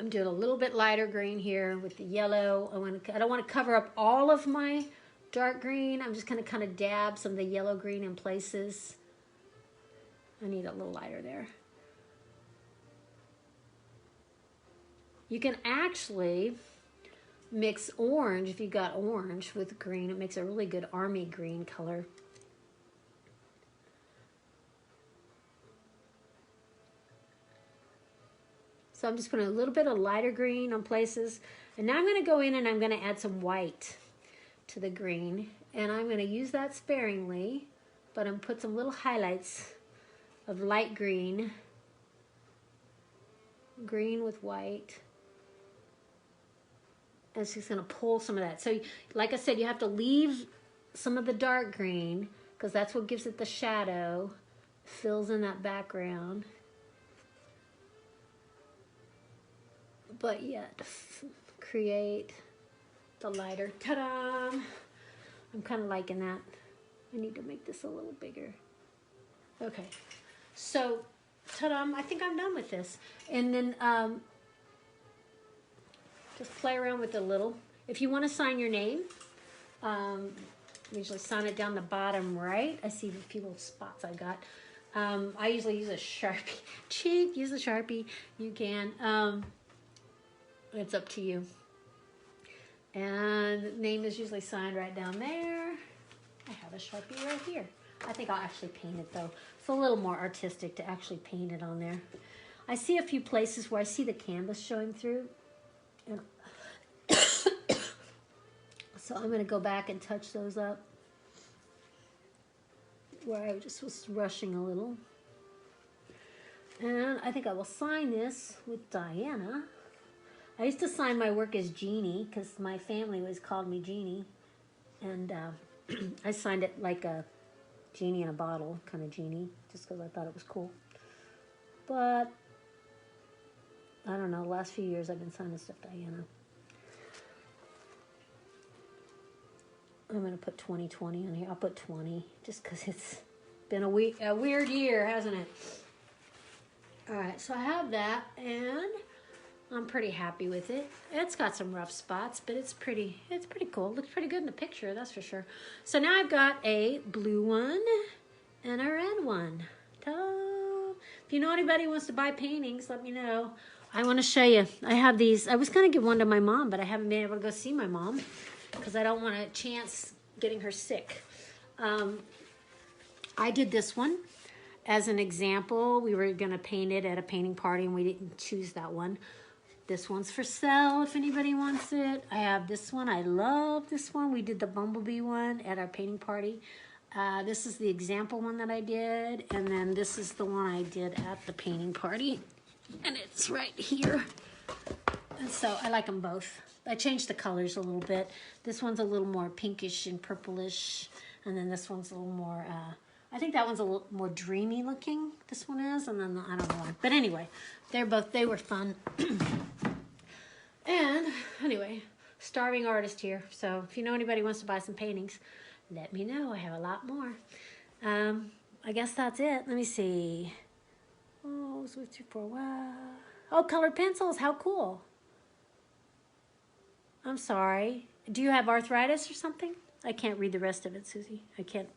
doing a little bit lighter green here with the yellow. I don't want to cover up all of my dark green. I'm just going to kind of dab some of the yellow green in places. I need a little lighter there. You can actually mix orange, if you got orange with green. It makes a really good army green color. So I'm just putting a little bit of lighter green on places. And now I'm going to go in and I'm going to add some white to the green. And I'm going to use that sparingly, but I'm going to put some little highlights of light green. Green with white. And it's just going to pull some of that. So like I said, you have to leave some of the dark green because that's what gives it the shadow. Fills in that background. But yet create the lighter. Ta-da! I'm kind of liking that. I need to make this a little bigger. Okay, so ta-da! I think I'm done with this. And then just play around with it a little. If you want to sign your name, usually sign it down the bottom right. I see the few little spots I got. I usually use a Sharpie. Cheap, use a Sharpie. You can. It's up to you. And the name is usually signed right down there. I have a Sharpie right here. I think I'll actually paint it though. It's a little more artistic to actually paint it on there. I see a few places where I see the canvas showing through. And so I'm going to go back and touch those up where I just was rushing a little. And I think I will sign this with Diana. I used to sign my work as Jeannie because my family always called me Jeannie. And I signed it like a genie in a bottle kind of Jeannie just because I thought it was cool. But I don't know, the last few years I've been signing stuff Diana. I'm going to put 2020 on here. I'll put 20 just because it's been a weird year, hasn't it? All right, so I have that, and I'm pretty happy with it. It's got some rough spots, but it's pretty cool. It looks pretty good in the picture, that's for sure. So now I've got a blue one and a red one. Ta-da. If you know anybody who wants to buy paintings, let me know. I want to show you. I have these. I was going to give one to my mom, but I haven't been able to go see my mom because I don't want to chance getting her sick. I did this one. As an example, we were going to paint it at a painting party, and we didn't choose that one. This one's for sale if anybody wants it. I have this one. I love this one. We did the bumblebee one at our painting party. This is the example one that I did, and then this is the one I did at the painting party, and it's right here. And so I like them both. I changed the colors a little bit. This one's a little more pinkish and purplish, and then this one's a little more... I think that one's a little more dreamy looking, this one is, and then I don't know why. But anyway, they were fun. And anyway, starving artist here. So if you know anybody who wants to buy some paintings, let me know. I have a lot more. I guess that's it. Let me see. Oh, I was with you for a while. Oh, colored pencils. How cool. I'm sorry. Do you have arthritis or something? I can't read the rest of it, Susie. I can't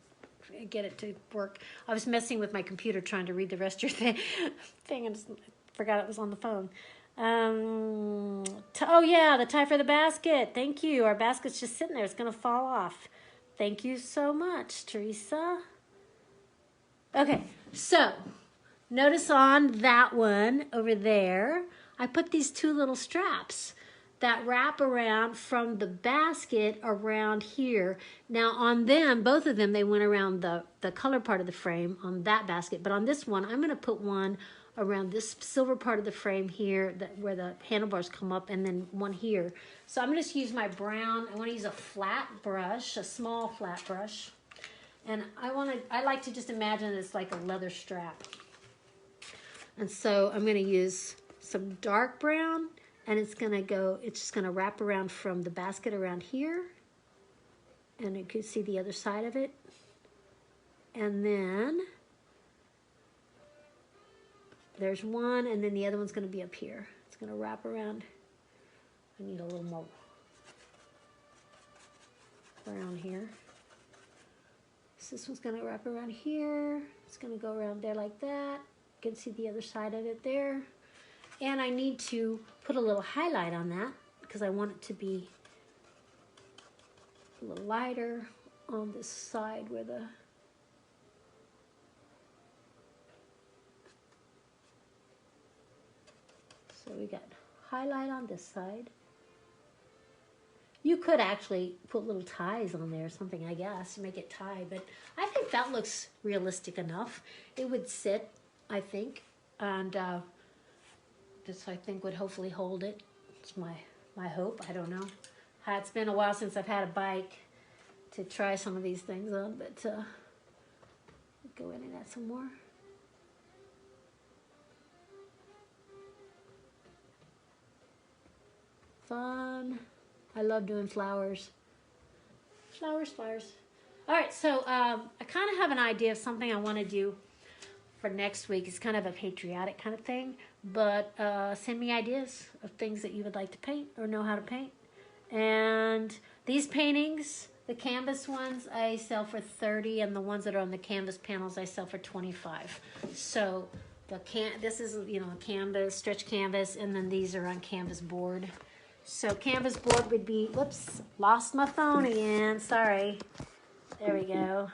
get it to work. I was messing with my computer trying to read the rest of your thing and forgot it was on the phone. Oh yeah, the tie for the basket. Thank you. Our basket's just sitting there. It's going to fall off. Thank you so much, Teresa. Okay, so notice on that one over there, I put these two little straps that wrap around from the basket around here. Now on them, both of them, they went around the color part of the frame on that basket. But on this one, I'm gonna put one around this silver part of the frame here, where the handlebars come up, and then one here. So I'm gonna just use my brown, I wanna use a flat brush, a small flat brush. And I like to just imagine it's like a leather strap. And so I'm gonna use some dark brown, and it's just gonna wrap around from the basket around here. And you can see the other side of it. And then there's one, and then the other one's gonna be up here. It's gonna wrap around. I need a little more around here. So this one's gonna wrap around here. It's gonna go around there like that. You can see the other side of it there. And I need to put a little highlight on that because I want it to be a little lighter on this side where the... So we got highlight on this side. You could actually put little ties on there or something, I guess, to make it tie, but I think that looks realistic enough. It would sit, I think, and this, I think, would hopefully hold it. It's my hope. I don't know. It's been a while since I've had a bike to try some of these things on, but go in and add some more. Fun. I love doing flowers. Flowers, flowers. All right, so I kind of have an idea of something I want to do for next week. It's kind of a patriotic kind of thing, but send me ideas of things that you would like to paint or know how to paint. And these paintings, the canvas ones, I sell for $30, and the ones that are on the canvas panels, I sell for $25. So This is, you know, canvas, stretch canvas, and then these are on canvas board. So canvas board would be, whoops, lost my phone again, sorry. There we go.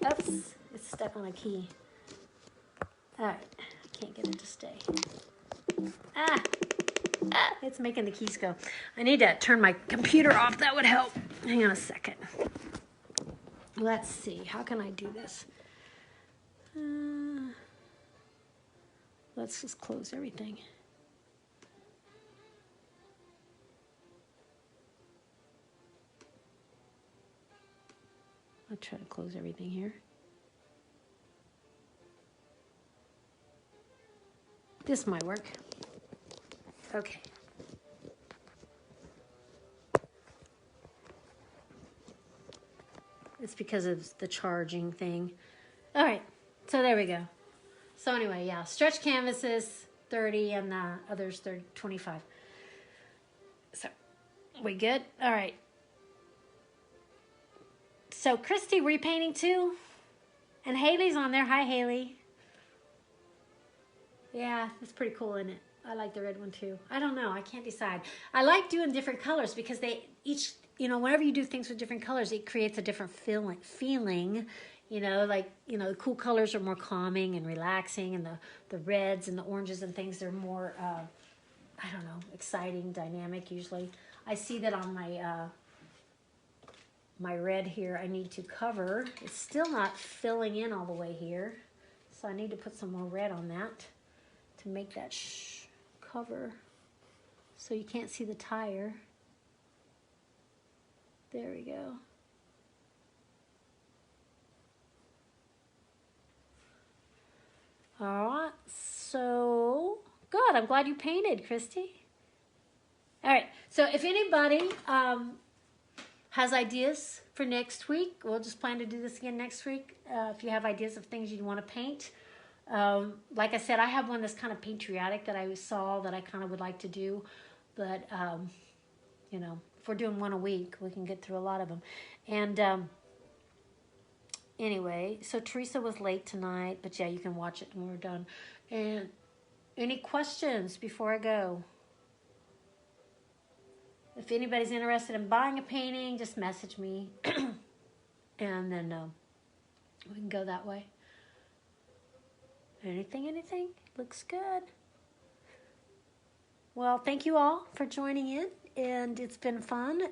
Oops, it's stuck on a key. All right, can't get it to stay. Ah, it's making the keys go. I need to turn my computer off, that would help. Hang on a second. Let's see, how can I do this? Let's just close everything. I'll try to close everything here. This might work. Okay. It's because of the charging thing. All right, so there we go. So anyway, yeah, stretch canvases 30 and the others 25. So we good? All right. So Christy repainting too, and Haley's on there. Hi, Haley. Yeah, it's pretty cool, isn't it? I like the red one too. I don't know. I can't decide. I like doing different colors because they each, you know, whenever you do things with different colors, it creates a different feeling. You know, like, you know, the cool colors are more calming and relaxing, and the reds and the oranges and things are more, I don't know, exciting, dynamic usually. I see that on my my red here I need to cover. It's still not filling in all the way here, so I need to put some more red on that to make that cover so you can't see the tire. There we go. All right, so good. I'm glad you painted, Christy. All right, so if anybody has ideas for next week, we'll just plan to do this again next week. If you have ideas of things you want to paint. Like I said, I have one that's kind of patriotic that I saw that I kind of would like to do. But, you know, if we're doing one a week, we can get through a lot of them. And anyway, so Teresa was late tonight, but yeah, you can watch it when we're done. And any questions before I go? If anybody's interested in buying a painting, just message me. And then we can go that way. Anything? Looks good. Well, thank you all for joining in, and it's been fun.